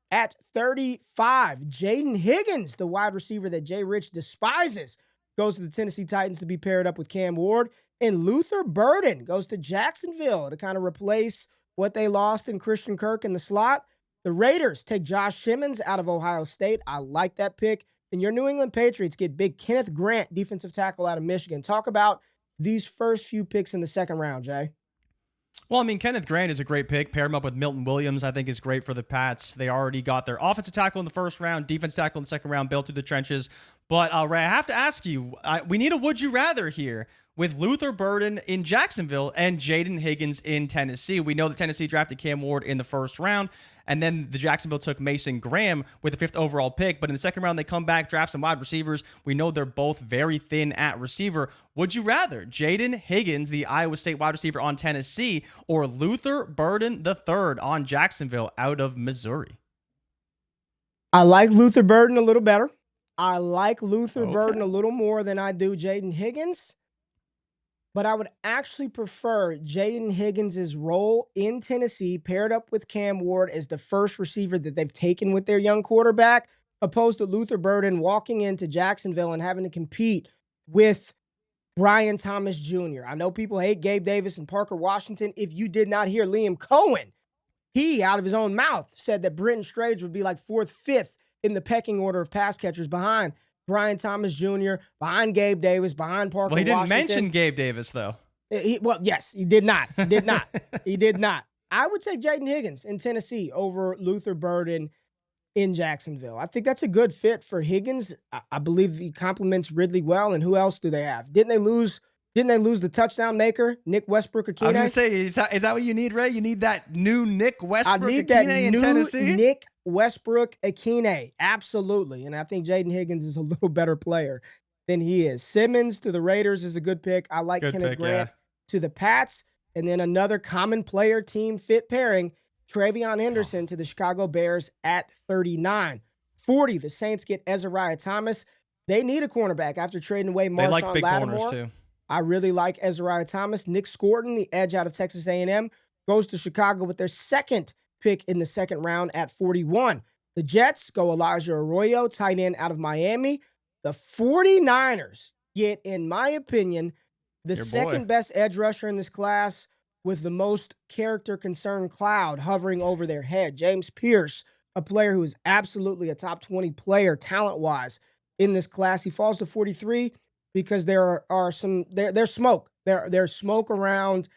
At 35, Jaden Higgins, the wide receiver that Jay Rich despises, goes to the Tennessee Titans to be paired up with Cam Ward. And Luther Burden goes to Jacksonville to kind of replace what they lost in Christian Kirk in the slot. The Raiders take Josh Simmons out of Ohio State. I like that pick. And your New England Patriots get big Kenneth Grant, defensive tackle out of Michigan. Talk about these first few picks in the second round, Jay. Well, I mean, Kenneth Grant is a great pick. Pair him up with Milton Williams, I think, is great for the Pats. They already got their offensive tackle in the first round, defense tackle in the second round, built through the trenches. But, Ray, I have to ask you, we need a would you rather here with Luther Burden in Jacksonville and Jaden Higgins in Tennessee. We know that Tennessee drafted Cam Ward in the first round, and then the Jacksonville took Mason Graham with the 5th overall pick. But in the second round, they come back, draft some wide receivers. We know they're both very thin at receiver. Would you rather Jaden Higgins, the Iowa State wide receiver on Tennessee, or Luther Burden III on Jacksonville out of Missouri? I like Luther Burden a little better. I like Luther Burden a little more than I do Jaden Higgins. But I would actually prefer Jaden Higgins' role in Tennessee paired up with Cam Ward as the first receiver that they've taken with their young quarterback, opposed to Luther Burden walking into Jacksonville and having to compete with Brian Thomas Jr. I know people hate Gabe Davis and Parker Washington. If you did not hear Liam Cohen, he, out of his own mouth, said that Brenton Strange would be like 4th, 5th in the pecking order of pass catchers behind Brian Thomas Jr., behind Gabe Davis, behind Parker Washington. Well, he didn't mention Gabe Davis, though. Yes, he did not. He did not. He did not. I would take Jaden Higgins in Tennessee over Luther Burden in Jacksonville. I think that's a good fit for Higgins. I believe he complements Ridley well. And who else do they have? Didn't they lose the touchdown maker, Nick Westbrook-Akine? I was going to say, is that what you need, Ray? You need that new Nick Westbrook-Akine in Tennessee? Nick Westbrook-Akine, absolutely. And I think Jaden Higgins is a little better player than he is. Simmons to the Raiders is a good pick. I like Kenneth Grant to the Pats. And then another common player team fit pairing, Travion Henderson to the Chicago Bears at 39. 40, the Saints get Ezariah Thomas. They need a cornerback after trading away Marshawn Lattimore. They like big corners, too. I really like Ezariah Thomas. Nick Scorton, the edge out of Texas A&M, goes to Chicago with their second pick in the second round at 41. The Jets go Elijah Arroyo, tight end out of Miami. The 49ers get, in my opinion, the second best edge rusher in this class with the most character concern cloud hovering over their head. James Pierce, a player who is absolutely a top 20 player talent-wise in this class. He falls to 43 because there's smoke. There's smoke around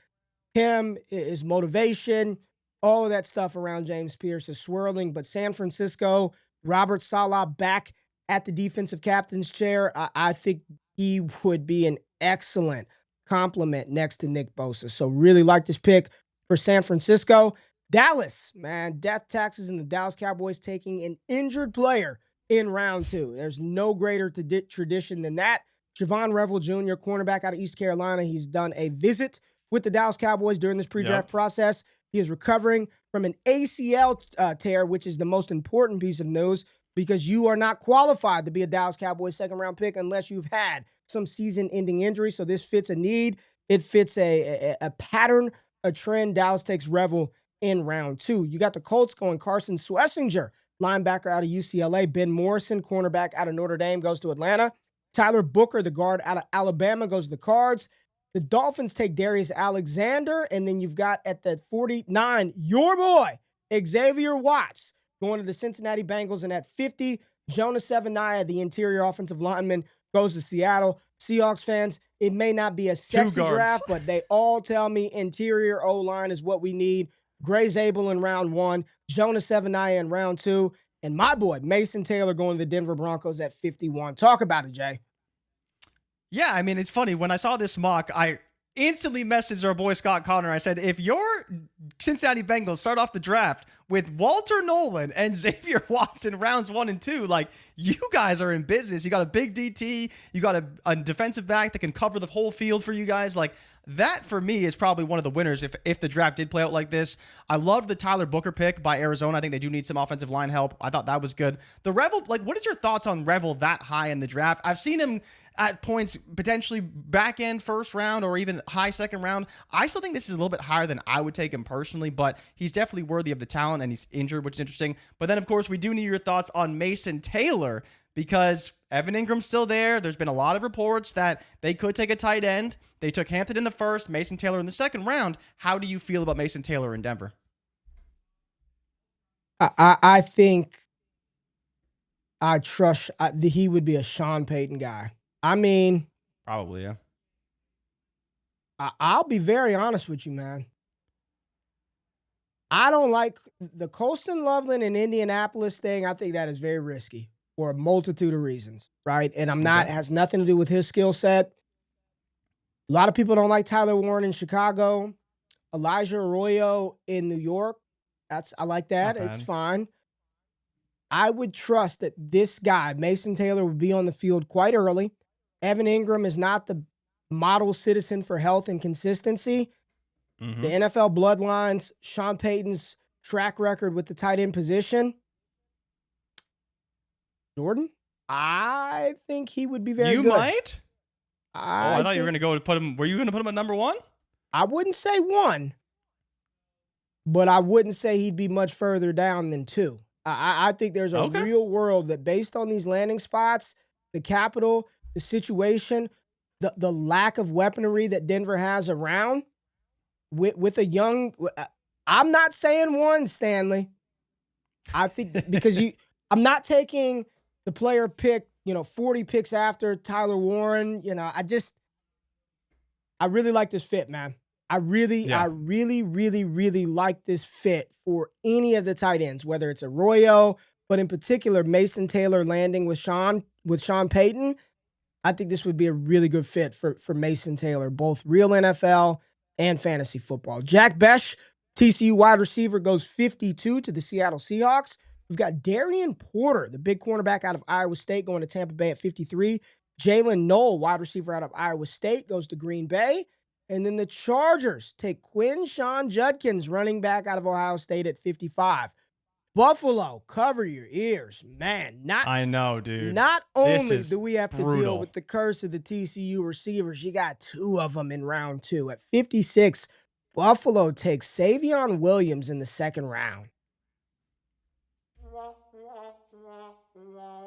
him, his motivation, all of that stuff around James Pierce is swirling. But San Francisco, Robert Saleh back at the defensive captain's chair, I think he would be an excellent complement next to Nick Bosa. So really like this pick for San Francisco. Dallas, man, death taxes in the Dallas Cowboys taking an injured player in round 2. There's no greater tradition than that. Javon Revel Jr., cornerback out of East Carolina. He's done a visit with the Dallas Cowboys during this pre-draft process. He is recovering from an ACL tear, which is the most important piece of news because you are not qualified to be a Dallas Cowboys second-round pick unless you've had some season-ending injury. So this fits a need. It fits a pattern, a trend. Dallas takes Revel in round 2. You got the Colts going Carson Schlesinger, linebacker out of UCLA. Ben Morrison, cornerback out of Notre Dame, goes to Atlanta. Tyler Booker, the guard out of Alabama, goes to the Cards. The Dolphins take Darius Alexander, and then you've got at the 49, your boy, Xavier Watts, going to the Cincinnati Bengals. And at 50, Jonah Sevenaya, the interior offensive lineman, goes to Seattle. Seahawks fans, it may not be a sexy draft, but they all tell me interior O-line is what we need. Gray Zabel in round 1, Jonah Sevenaya in round 2, and my boy, Mason Taylor, going to the Denver Broncos at 51. Talk about it, Jay. Yeah, I mean, it's funny. When I saw this mock, I instantly messaged our boy Scott Connor. I said, if your Cincinnati Bengals start off the draft with Walter Nolan and Xavier Watts in rounds 1 and 2, like, you guys are in business. You got a big DT. You got a defensive back that can cover the whole field for you guys. Like, that, for me, is probably one of the winners if the draft did play out like this. I loved the Tyler Booker pick by Arizona. I think they do need some offensive line help. I thought that was good. The Revel, like, what is your thoughts on Revel that high in the draft? I've seen him at points potentially back end first round or even high second round. I still think this is a little bit higher than I would take him personally, but he's definitely worthy of the talent, and he's injured, which is interesting. But then, of course, we do need your thoughts on Mason Taylor because Evan Ingram's still there. There's been a lot of reports that they could take a tight end. They took Hampton in the first, Mason Taylor in the second round. How do you feel about Mason Taylor in Denver? I think I trust he would be a Sean Payton guy. I mean, probably, yeah. I'll be very honest with you, man. I don't like the Colston Loveland and Indianapolis thing. I think that is very risky for a multitude of reasons, right? And it has nothing to do with his skill set. A lot of people don't like Tyler Warren in Chicago. Elijah Arroyo in New York. I like that. It's fine. I would trust that this guy, Mason Taylor, would be on the field quite early. Evan Ingram is not the model citizen for health and consistency. The NFL bloodlines, Sean Payton's track record with the tight end position. Jordan, I think he would be very good. You might? I thought you were going to go to put him. Were you going to put him at number 1? I wouldn't say 1, but I wouldn't say he'd be much further down than 2. I think there's a real world that based on these landing spots, the capital, the situation, the lack of weaponry that Denver has around with a young, I'm not saying 1, Stanley. I think because I'm not taking the player pick, 40 picks after Tyler Warren. I really like this fit, man. I really like this fit for any of the tight ends, whether it's Arroyo, but in particular, Mason Taylor landing with Sean Payton. I think this would be a really good fit for Mason Taylor, both real NFL and fantasy football. Jack Besh, TCU wide receiver, goes 52 to the Seattle Seahawks. We've got Darian Porter, the big cornerback out of Iowa State, going to Tampa Bay at 53. Jalen Knoll, wide receiver out of Iowa State, goes to Green Bay. And then the Chargers take Quinshon Judkins, running back out of Ohio State, at 55. Buffalo, cover your ears, man. I know, dude. Not only do we have to deal with the curse of the TCU receivers, you got 2 of them in round 2. At 56, Buffalo takes Savion Williams in the second round.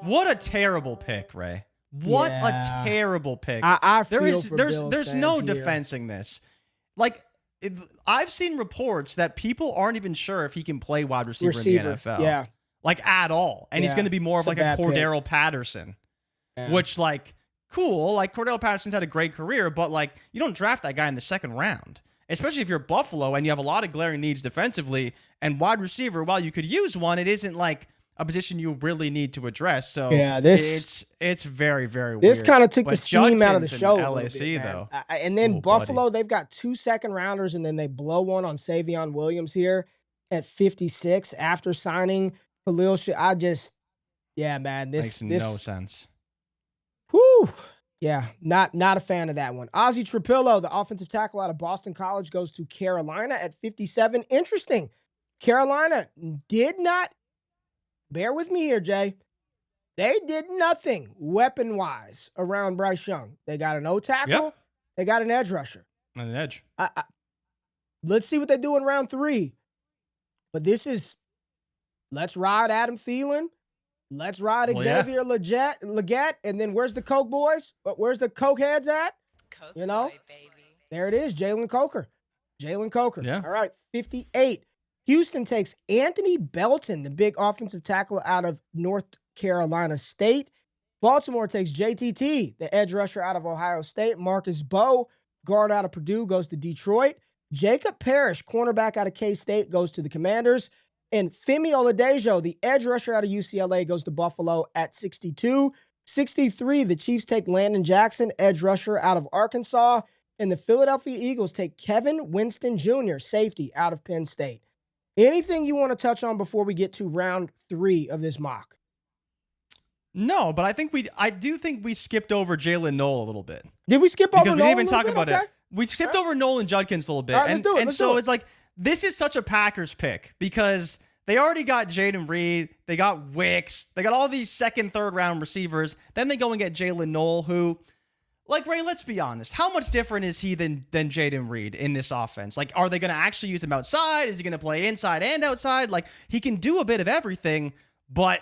What a terrible pick, Ray. What a terrible pick. I feel there's no defensing this. Like, I've seen reports that people aren't even sure if he can play wide receiver in the NFL. Yeah. Like, at all. And he's going to be more of like a Cordero Patterson. Yeah. Which, like, cool. Like, Cordero Patterson's had a great career, but, like, you don't draft that guy in the second round. especially if you're Buffalo and you have a lot of glaring needs defensively and wide receiver. While you could use one, it isn't like a position you really need to address. So Yeah, it's very, very this weird. kind of took But the steam out of the Judkins show. and A little LAC bit, man. though. And then Ooh, Buffalo, buddy. they've got 2 second-rounders, and then they blow one on Savion Williams here at 56 after signing Khalil. Yeah, man, Makes no sense. Whew. Yeah, not a fan of that one. Ozzie Trapillo, the offensive tackle out of Boston College, goes to Carolina at 57. Interesting. Carolina did not, bear with me here, Jay. They did nothing weapon-wise around Bryce Young. They got an O-tackle. Yep. They got an edge rusher. On an edge. Let's see what they do in round 3. But let's ride Adam Thielen. Let's ride Xavier Legette. And then where's the Coke boys? Where's the Coke heads at? Coke You know? boy, baby. There it is, Jalen Coker. Yeah. All right, 58. Houston takes Anthony Belton, the big offensive tackle out of North Carolina State. Baltimore takes JTT, the edge rusher out of Ohio State. Marcus Bowe, guard out of Purdue, goes to Detroit. Jacob Parrish, cornerback out of K-State, goes to the Commanders. And Femi Oladejo, the edge rusher out of UCLA, goes to Buffalo at 62. 63, the Chiefs take Landon Jackson, edge rusher out of Arkansas. And the Philadelphia Eagles take Kevin Winston Jr., safety out of Penn State. Anything you want to touch on before we get to round 3 of this mock? No, but I do think we skipped over Jalen Noel a little bit. Did we skip over Because we Nolan didn't even talk about Okay. it. We skipped over Nolan Judkins a little bit. All right, let's do it. Let's do it. It's like, this is such a Packers pick because they already got Jaden Reed. They got Wicks. They got all these second, third round receivers. Then they go and get Jalen Noel, who, like, Ray, let's be honest. How much different is he than Jaden Reed in this offense? Like, are they going to actually use him outside? Is he going to play inside and outside? Like, he can do a bit of everything, but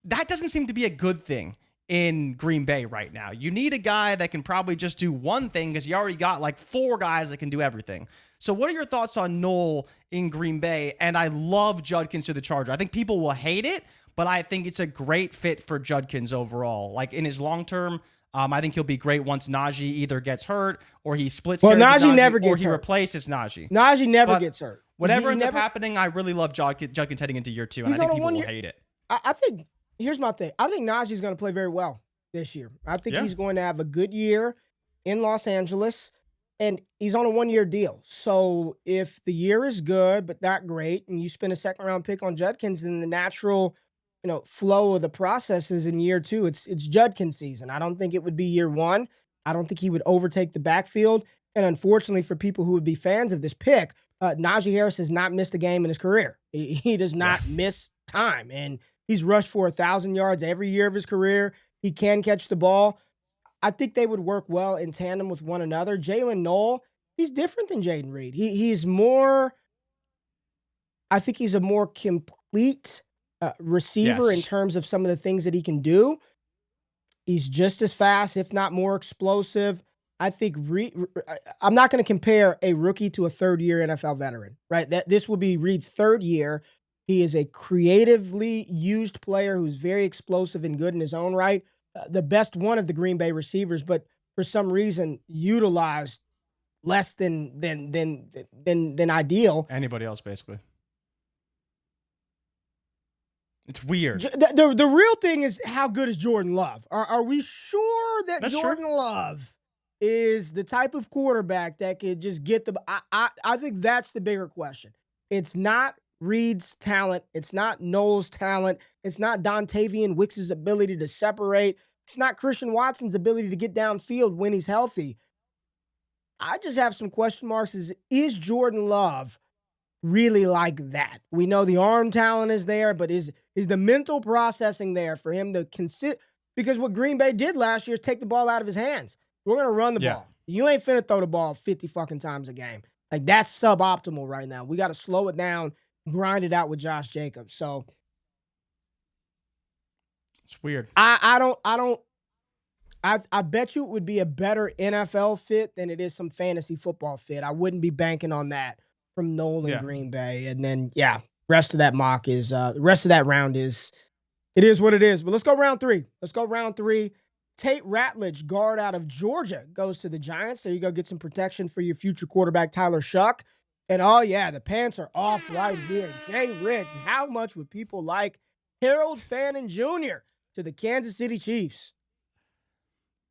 that doesn't seem to be a good thing in Green Bay right now. You need a guy that can probably just do one thing because you already got like 4 guys that can do everything. So what are your thoughts on Noel in Green Bay? And I love Judkins to the Chargers. I think people will hate it, but I think it's a great fit for Judkins overall. Like in his long term, I think he'll be great once Najee either gets hurt or he splits. Well, carries with Najee never or gets he hurt. replaces Najee. Najee never But gets hurt. Whatever He ends never- up happening, I really love Judkins heading into year 2, and I He's think on a people will one-year- hate it. I think, here's my thing. I think Najee's going to play very well this year. I think Yeah. he's going to have a good year in Los Angeles, and he's on a 1-year deal. So if the year is good but not great, and you spend a second-round pick on Judkins, then the natural, flow of the process is in year 2. It's Judkins season. I don't think it would be year 1. I don't think he would overtake the backfield. And unfortunately for people who would be fans of this pick, Najee Harris has not missed a game in his career. He does not miss time, and he's rushed for 1,000 yards every year of his career. He can catch the ball. I think they would work well in tandem with one another. Jalen Noel, he's different than Jaden Reed. He's more, I think he's a more complete receiver in terms of some of the things that he can do. He's just as fast, if not more explosive. I think I'm not going to compare a rookie to a third-year NFL veteran, right? This will be Reed's 3rd year. He is a creatively used player who's very explosive and good in his own right. The best one of the Green Bay receivers, but for some reason utilized less than ideal. Anybody else, basically. It's weird. The real thing is, how good is Jordan Love? Are we sure that That's Jordan Love is the type of quarterback that could just get the? I think that's the bigger question. It's not Reed's talent. It's not Noel's talent. It's not Dontavian Wicks' ability to separate. It's not Christian Watson's ability to get downfield when he's healthy. I just have some question marks. Is Jordan Love really like that? We know the arm talent is there, but is the mental processing there for him to consider? Because what Green Bay did last year is take the ball out of his hands. We're going to run the ball. You ain't finna throw the ball 50 fucking times a game. Like, that's suboptimal right now. We got to slow it down, grind it out with Josh Jacobs. So It's weird. I bet you it would be a better NFL fit than it is some fantasy football fit. I wouldn't be banking on that from Nolan Green Bay. And then, rest of that mock is, rest of that round is, it is what it is. But let's go round 3. Tate Ratledge, guard out of Georgia, goes to the Giants. There you go. Get some protection for your future quarterback, Tyler Shuck. And oh, yeah, the pants are off right here. Jay Rich, how much would people like Harold Fannin Jr. to the Kansas City Chiefs?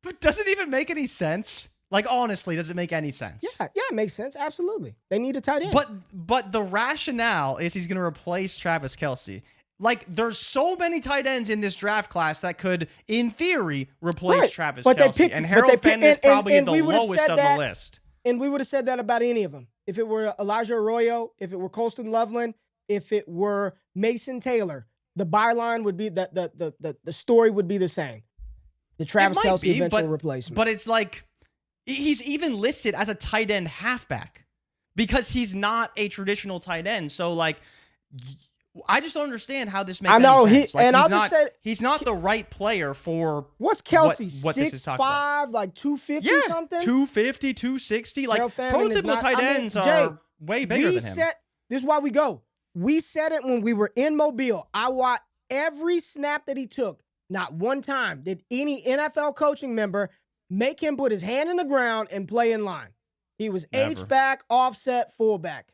But does it even make any sense? Like, honestly, does it make any sense? Yeah, it makes sense. Absolutely. They need a tight end. But the rationale is he's going to replace Travis Kelce. Like, there's so many tight ends in this draft class that could, in theory, replace Travis Kelce. And Harold Fannin is probably in the lowest of the list. And we would have said that about any of them. If it were Elijah Arroyo, if it were Colston Loveland, if it were Mason Taylor, the byline would be the story would be the same. The Travis Kelce eventual replacement. But it's like, he's even listed as a tight end halfback because he's not a traditional tight end. So, like, I just don't understand how this makes any sense. He's not the right player for what's Kelce, what 6'5", like 250 something? 250, 260. Like, prototypical tight ends are way bigger than him. This is why we go. We said it when we were in Mobile. I watched every snap that he took. Not one time did any NFL coaching member make him put his hand in the ground and play in line. He was H-back, offset, fullback.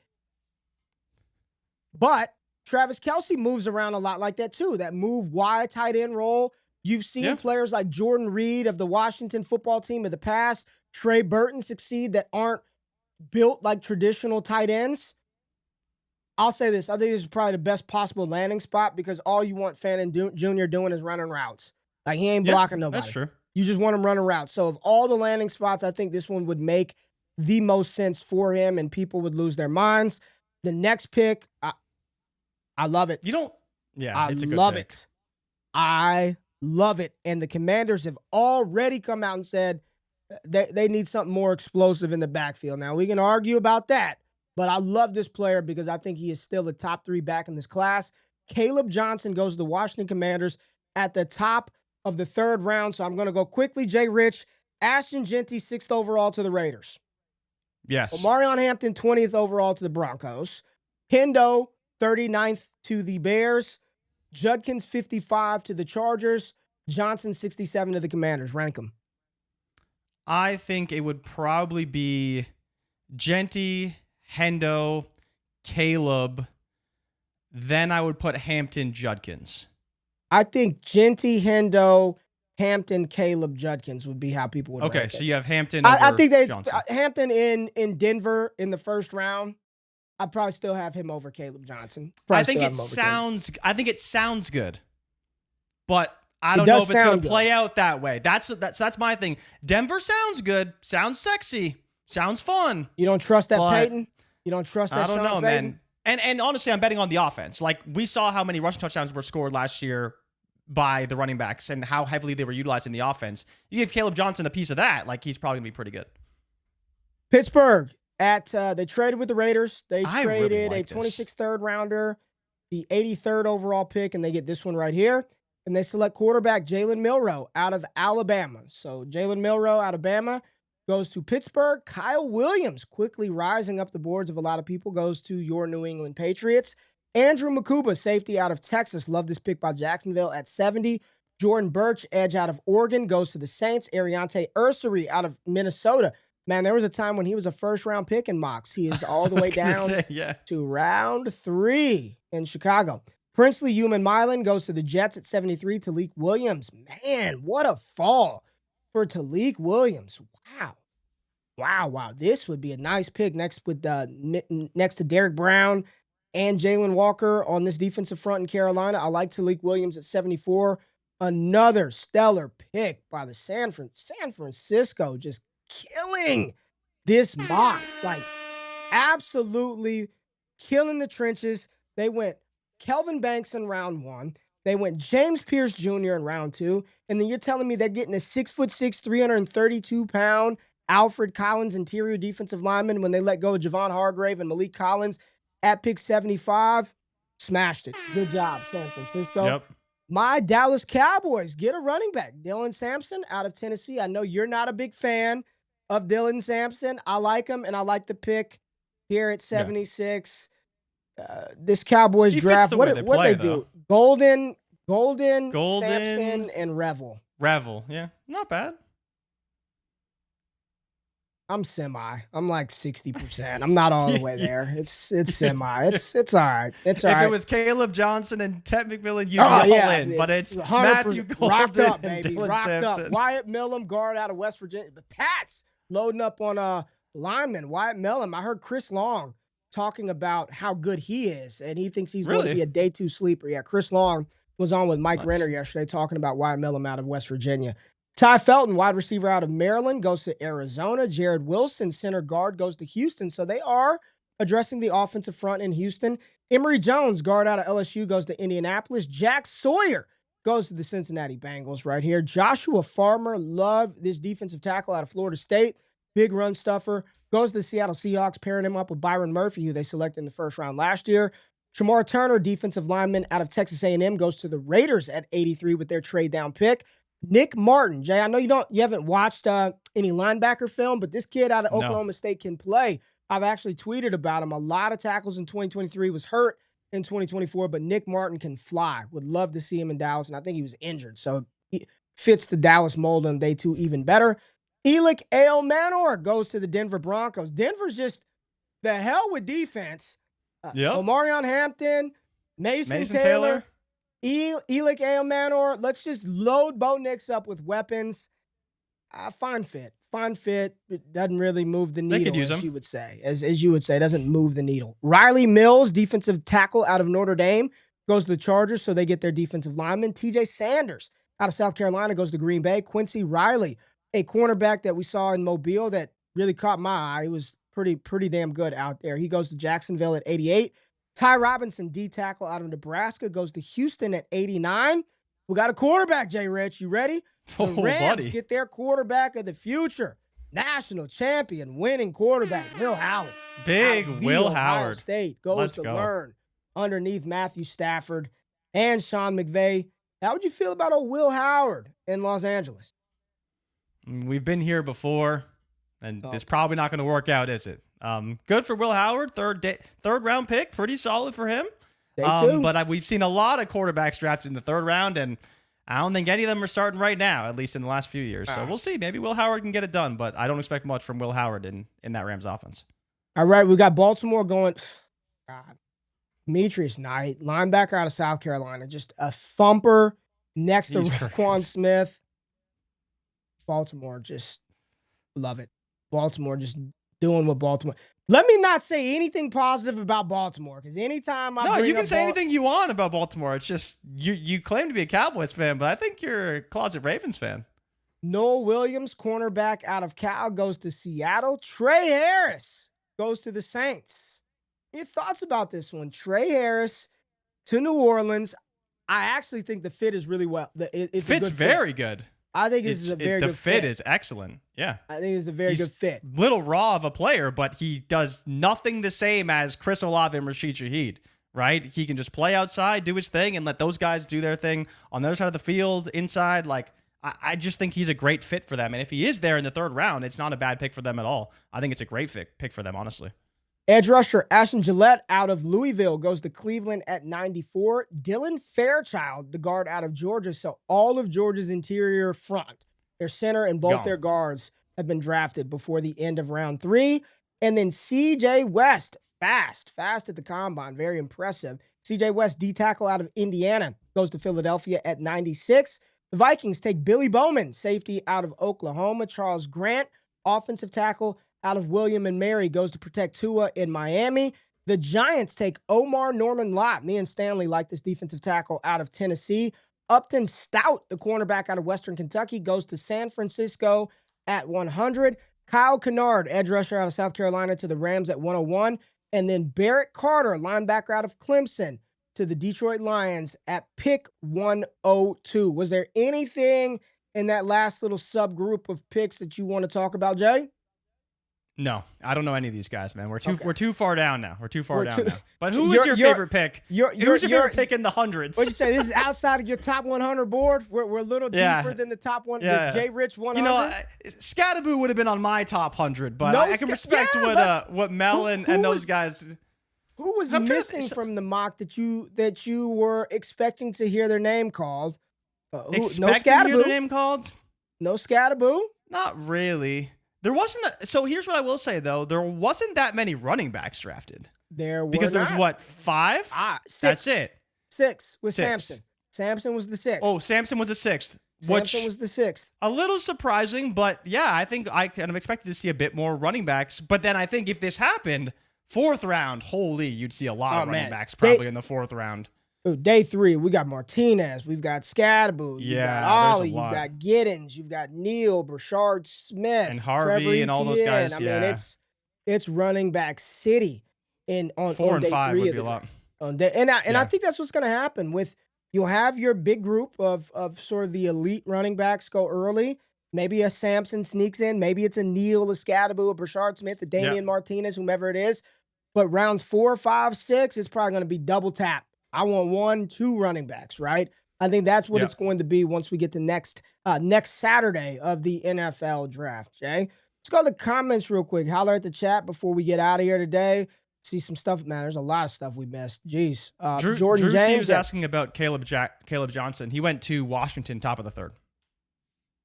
But Travis Kelce moves around a lot like that too. That move wide tight end role. You've seen players like Jordan Reed of the Washington football team of the past, Trey Burton succeed that aren't built like traditional tight ends. I'll say this. I think this is probably the best possible landing spot because all you want Fannin Jr. doing is running routes. Like, he ain't blocking nobody. That's true. You just want him running routes. So of all the landing spots, I think this one would make the most sense for him and people would lose their minds. The next pick, I love it. It's a good pick. I love it. And the Commanders have already come out and said they need something more explosive in the backfield. Now, we can argue about that, but I love this player because I think he is still a top 3 back in this class. Caleb Johnson goes to the Washington Commanders at the top of the 3rd round. So I'm going to go quickly. Jay Rich, Ashton Jeanty, 6th overall to the Raiders. Yes. Omarion Hampton, 20th overall to the Broncos. Hendo, 39th to the Bears. Judkins, 55 to the Chargers. Johnson, 67 to the Commanders. Rank them. I think it would probably be Jeanty, Hendo, Caleb. Then I would put Hampton, Judkins. I think Jeanty, Hendo, Hampton, Caleb, Judkins would be how people would rank it. So you have Hampton I think Johnson. Hampton in Denver in the 1st round. I'd probably still have him over Caleb Johnson. I think it sounds good, but I don't know if it's going to play out that way. That's my thing. Denver sounds good, sounds sexy, sounds fun. You don't trust that Peyton? You don't trust that? I don't know, man. And honestly, I'm betting on the offense. Like, we saw how many rushing touchdowns were scored last year by the running backs and how heavily they were utilized in the offense. You give Caleb Johnson a piece of that, like, he's probably going to be pretty good. Pittsburgh they traded with the Raiders. They traded a 26th 3rd rounder, the 83rd overall pick, and they get this one right here. And they select quarterback Jalen Milroe out of Alabama. So Jalen Milroe out of Bama goes to Pittsburgh. Kyle Williams, quickly rising up the boards of a lot of people, goes to your New England Patriots. Andrew Makuba, safety out of Texas. Love this pick by Jacksonville at 70. Jordan Birch, edge out of Oregon, goes to the Saints. Ariante Ursary out of Minnesota. Man, there was a time when he was a 1st-round pick in mocks. He is all the way down to round 3 in Chicago. Princely Human Milan goes to the Jets at 73. Talik Williams. Man, what a fall for Talik Williams. Wow. This would be a nice pick next to Derek Brown and Jalen Walker on this defensive front in Carolina. I like Talik Williams at 74. Another stellar pick by the San Francisco, just killing this mock. Like, absolutely killing the trenches. They went Kelvin Banks in round 1. They went James Pierce Jr. in round 2. And then you're telling me they're getting a 6'6", 332-pound Alfred Collins interior defensive lineman when they let go of Javon Hargrave and Malik Collins at pick 75. Smashed it. Good job, San Francisco. Yep. My Dallas Cowboys get a running back, Dylan Sampson out of Tennessee. I know you're not a big fan of Dylan Sampson. I like him, and I like the pick here at 76. This Cowboys draft, what they do? Golden, Sampson, and Revel. Revel. Yeah, not bad. I'm semi. I'm like 60%. I'm not all the way there. It's semi. It's all right. It's all If right. it was Caleb Johnson and Ted McMillan, you'd be Oh all yeah, in. But it's 100% Matthew rocked Golden up, and baby. Dylan Rocked Sampson. up. Wyatt Millum, guard out of West Virginia. The Pats loading up on lineman Wyatt Millum. I heard Chris Long talking about how good he is, and he thinks he's going to Really? be a day two sleeper. Yeah, Chris Long was on with Mike Nice. Renner yesterday talking about Wyatt Millum out of West Virginia. Ty Felton, wide receiver out of Maryland, goes to Arizona. Jared Wilson, center guard, goes to Houston. So they are addressing the offensive front in Houston. Emory Jones, guard out of LSU, goes to Indianapolis. Jack Sawyer goes to the Cincinnati Bengals right here. Joshua Farmer, love this defensive tackle out of Florida State. Big run stuffer. Goes to the Seattle Seahawks, pairing him up with Byron Murphy, who they selected in the first round last year. Shamar Turner, defensive lineman out of Texas A&M, goes to the Raiders at 83 with their trade down pick. Nick Martin, Jay, I know you haven't watched any linebacker film, but this kid out of Oklahoma State can play. I've actually tweeted about him. A lot of tackles in 2023, was hurt in 2024, but Nick Martin can fly. Would love to see him in Dallas, and I think he was injured, so he fits the Dallas mold on day two even better. Elick Ale-Manor goes to the Denver Broncos. Denver's just the hell with defense. Omarion Hampton, Mason Taylor. Elick Ale-Manor, let's just load Bo Nix up with weapons. Fine fit. It doesn't really move the needle, as you would say. As you would say, it doesn't move the needle. Riley Mills, defensive tackle out of Notre Dame, goes to the Chargers, so they get their defensive lineman. TJ Sanders out of South Carolina goes to Green Bay. Quincy Riley, a cornerback that we saw in Mobile that really caught my eye. He was pretty damn good out there. He goes to Jacksonville at 88. Ty Robinson, D tackle out of Nebraska, goes to Houston at 89. We got a quarterback, Jay Rich. You ready? The Rams get their quarterback of the future. National champion, winning quarterback, Will Howard. Big Will Howard. State goes to learn underneath Matthew Stafford and Sean McVay. How would you feel about old Will Howard in Los Angeles? We've been here before, and it's probably not going to work out, is it? Good for Will Howard, third round pick, pretty solid for him. But we've seen a lot of quarterbacks drafted in the third round, and I don't think any of them are starting right now, at least in the last few years. So we'll see. Maybe Will Howard can get it done, but I don't expect much from Will Howard in that Rams offense. All right, we got Baltimore going. God. Demetrius Knight, linebacker out of South Carolina, just a thumper next to Raquan Smith. Baltimore, just love it. Baltimore just doing what Baltimore. Let me not say anything positive about Baltimore, because anytime you can say anything you want about Baltimore. It's just you claim to be a Cowboys fan, but I think you're a closet Ravens fan. Noel Williams, cornerback out of Cal, goes to Seattle. Trey Harris goes to the Saints. Your thoughts about this one? Trey Harris to New Orleans. I actually think the fit is really well. It fits very good. I think this is a very good fit. The fit is excellent. Yeah. I think it's a very good fit. Little raw of a player, but he does nothing the same as Chris Olave and Rashid Shaheed, right? He can just play outside, do his thing, and let those guys do their thing on the other side of the field, inside. Like, I just think he's a great fit for them. And if he is there in the third round, it's not a bad pick for them at all. I think it's a great pick for them, honestly. Edge rusher Ashton Gillette out of Louisville goes to Cleveland at 94. Dylan Fairchild, the guard out of Georgia. So all of Georgia's interior front, their center and both their guards have been drafted before the end of round 3. And then CJ West, fast at the combine, very impressive. CJ West, D tackle out of Indiana, goes to Philadelphia at 96. The Vikings take Billy Bowman, safety out of Oklahoma. Charles Grant, offensive tackle out of William and Mary, goes to protect Tua in Miami. The Giants take Omar Norman Lott. Me and Stanley like this defensive tackle out of Tennessee. Upton Stout, the cornerback out of Western Kentucky, goes to San Francisco at 100. Kyle Kennard, edge rusher out of South Carolina, to the Rams at 101. And then Barrett Carter, linebacker out of Clemson, to the Detroit Lions at pick 102. Was there anything in that last little subgroup of picks that you want to talk about, Jay? No, I don't know any of these guys, man. We're too far down now. We're too far down now. But who is your favorite pick? Who's your favorite pick in the hundreds? What'd you say? This is outside of your top 100 board? We're a little deeper than the top one. The Jay Rich 100? You know, Scattaboo would have been on my top 100, but I can respect what Mel and those guys. Who was missing from the mock that you were expecting to hear their name called? No expecting to hear their Scatterboo. name called? No Scatterboo. Not really. There wasn't. So here's what I will say though: there wasn't that many running backs drafted. There were Because there's not. what, 5? Six. That's it. 6 with 6. Sampson. Sampson was the 6th. Oh, Sampson was the 6th. Sampson was the 6th. A little surprising, but yeah, I think I kind of expected to see a bit more running backs. But then I think if this happened, 4th round, holy, you'd see a lot of running backs probably in the 4th round. Day 3, we got Martinez, we've got Scatterboo, you've got Ollie, you've got Giddens, you've got Neal, Brashard Smith, and Harvey, Trevor and all those guys. I mean, it's running back city on 4 and day 5 3 would be a lot. I think that's what's going to happen with. You'll have your big group of sort of the elite running backs go early. Maybe a Sampson sneaks in. Maybe it's a Neal, a Scatterboo, a Brashard Smith, a Damian Martinez, whomever it is. But rounds 4, 5, 6, it's probably going to be double tap. I want 1, 2 running backs, right? I think that's what it's going to be once we get to next Saturday of the NFL draft, Jay. Let's go to the comments real quick. Holler at the chat before we get out of here today. See some stuff, man. There's a lot of stuff we missed. Jeez. Jordan James was asking about Caleb Johnson. He went to Washington, top of the 3rd.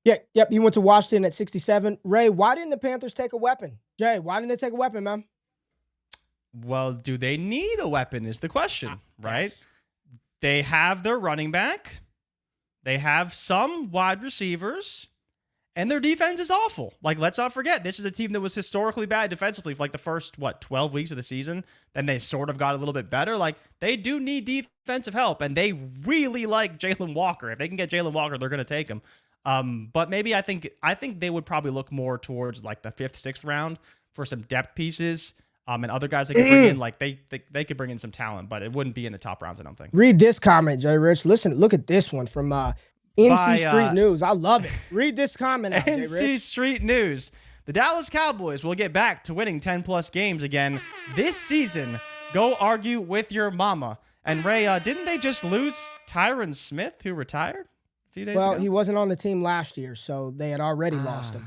Yep. He went to Washington at 67. Ray, why didn't the Panthers take a weapon? Jay, why didn't they take a weapon, man? Well, do they need a weapon is the question, right? Yes. They have their running back. They have some wide receivers. And their defense is awful. Like, let's not forget, this is a team that was historically bad defensively for like the first, 12 weeks of the season. Then they sort of got a little bit better. Like, they do need defensive help, and they really like Jalen Walker. If they can get Jalen Walker, they're going to take him. But maybe I think they would probably look more towards like the 5th, 6th round for some depth pieces. And other guys they could bring in, like they could bring in some talent, but it wouldn't be in the top rounds, I don't think. Read this comment, Jay Rich. Listen, look at this one from NC Street News. I love it. Read this comment out, NC Street News. The Dallas Cowboys will get back to winning 10-plus games again this season. Go argue with your mama. And Ray, didn't they just lose Tyron Smith, who retired a few days ago? Well, he wasn't on the team last year, so they had already lost him.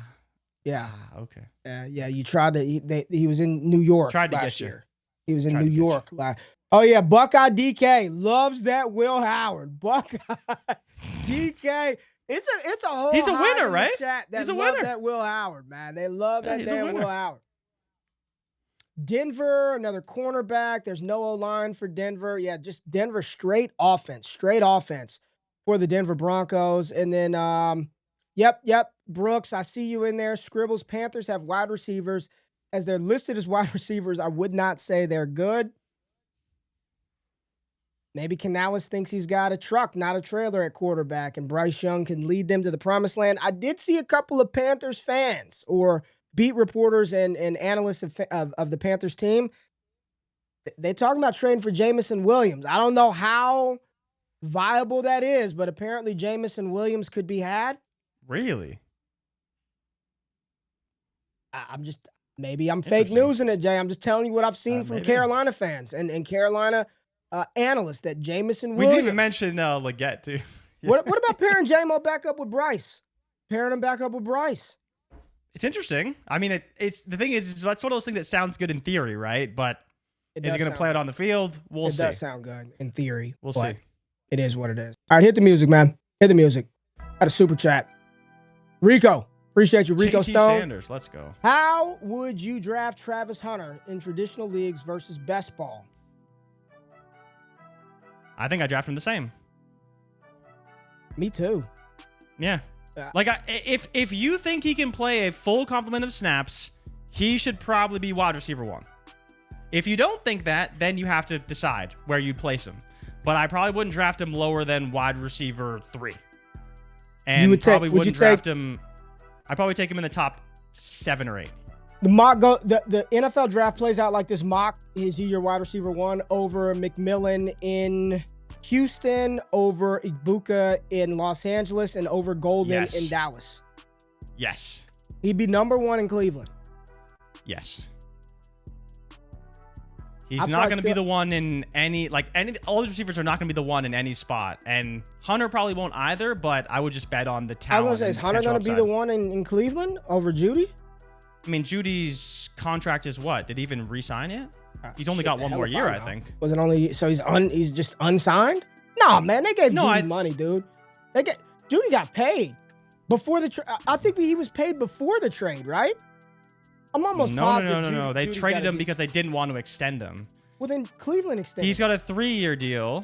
Yeah. Okay. Yeah, you tried to. He was in New York last year. He was in New York. Oh, yeah, Buckeye DK loves that Will Howard. Buckeye DK. It's a whole. He's a winner, right? He's a winner. That Will Howard, man. They love that damn Will Howard. Denver, another cornerback. There's no O-line for Denver. Yeah, just Denver straight offense for the Denver Broncos. And then, yep, Brooks, I see you in there. Scribbles, Panthers have wide receivers. As they're listed as wide receivers, I would not say they're good. Maybe Canales thinks he's got a truck, not a trailer at quarterback, and Bryce Young can lead them to the promised land. I did see a couple of Panthers fans or beat reporters and analysts of the Panthers team. They talking about trading for Jamison Williams. I don't know how viable that is, but apparently Jamison Williams could be had. Really? Maybe I'm fake news in it, Jay. I'm just telling you what I've seen from Carolina fans and Carolina analysts that Jamison Williams. We didn't even mention Leggett, too. What about pairing J-Mo back up with Bryce? Pairing him back up with Bryce. It's interesting. I mean, it's the thing is, that's one of those things that sounds good in theory, right? But is he going to play it on the field? We'll see. It does sound good in theory. We'll see. It is what it is. All right, hit the music, man. Hit the music. Got a super chat. Rico. Appreciate you, Rico Stone. Sanders, let's go. How would you draft Travis Hunter in traditional leagues versus best ball? I think I draft him the same. Me too. Yeah. Like, if you think he can play a full complement of snaps, he should probably be wide receiver 1. If you don't think that, then you have to decide where you'd place him. But I probably wouldn't draft him lower than wide receiver 3. And I'd probably take him in the top 7 or 8. The NFL draft plays out like this mock. Is he your wide receiver 1 over McMillan in Houston, over Ibuka in Los Angeles, and over Golden in Dallas? Yes. He'd be number 1 in Cleveland. Yes. He's not going to be the one in all these receivers are not going to be the one in any spot. And Hunter probably won't either, but I would just bet on the talent. I was going to say, is Hunter going to be the one in Cleveland over Judy? I mean, Judy's contract is what? Did he even re-sign yet? He's only got one more year, I think. Was it only, so he's just unsigned? No, man, they gave Judy money, dude. Judy got paid before the trade. I think he was paid before the trade, right? I'm almost positive. No. They Judy's traded him because they didn't want to extend him. Well, then Cleveland extended. He's got a 3-year deal.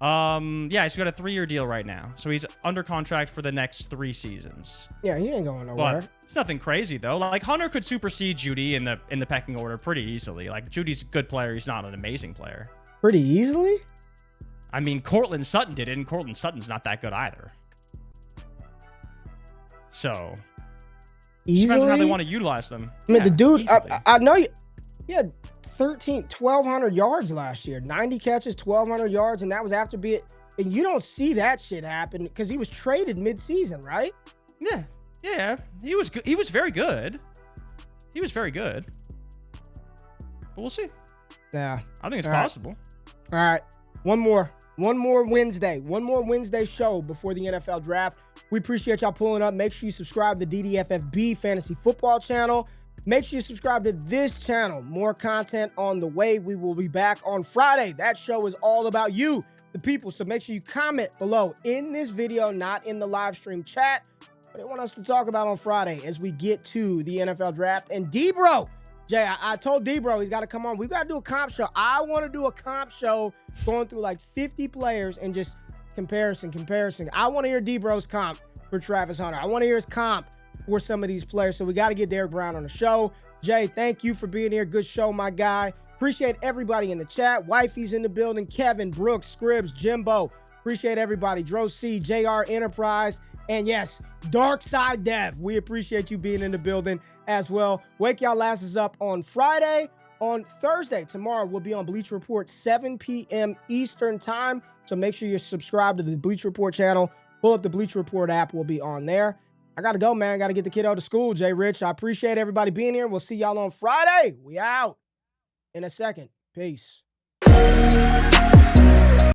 Yeah, he's got a 3-year deal right now. So he's under contract for the next 3 seasons. Yeah, he ain't going nowhere. But it's nothing crazy though. Like Hunter could supersede Judy in the pecking order pretty easily. Like Judy's a good player. He's not an amazing player. Pretty easily? I mean, Cortland Sutton did it, and Cortland Sutton's not that good either. So Easily? depends on how they want to utilize them. I mean, Yeah, the dude, easily. I know he had 1,200 yards last year, 90 catches, 1,200 yards, and that was after being. And you don't see that shit happen because he was traded mid-season, right? Yeah. He was good. He was very good. But we'll see. Yeah, I think it's All right. possible. All right, one more Wednesday show before the NFL draft. We appreciate y'all pulling up. Make sure you subscribe to DDFFB Fantasy Football channel. Make sure you subscribe to this channel. More content on the way. We will be back on Friday. That show is all about you, the people. So make sure you comment below in this video, not in the live stream chat. What they want us to talk about on Friday as we get to the NFL draft. And D-Bro, Jay, I told D-Bro he's got to come on. We've got to do a comp show. I want to do a comp show going through like 50 players and just comparison. I want to hear D-Bro's comp for Travis Hunter. I want to hear his comp for some of these players. So we got to get Derek Brown on the show. Jay, thank you for being here. Good show, my guy. Appreciate everybody in the chat. Wifey's in the building. Kevin, Brooks, Scribs, Jimbo. Appreciate everybody. Dro C, JR Enterprise. And yes, Dark Side Dev. We appreciate you being in the building as well. Wake y'all asses up on Friday. On Thursday, tomorrow, we'll be on Bleacher Report, 7 p.m. Eastern time. So make sure you're subscribed to the Bleacher Report channel. Pull up the Bleacher Report app. We'll be on there. I got to go, man. Got to get the kiddo to school, Jay Rich. I appreciate everybody being here. We'll see y'all on Friday. We out in a second. Peace.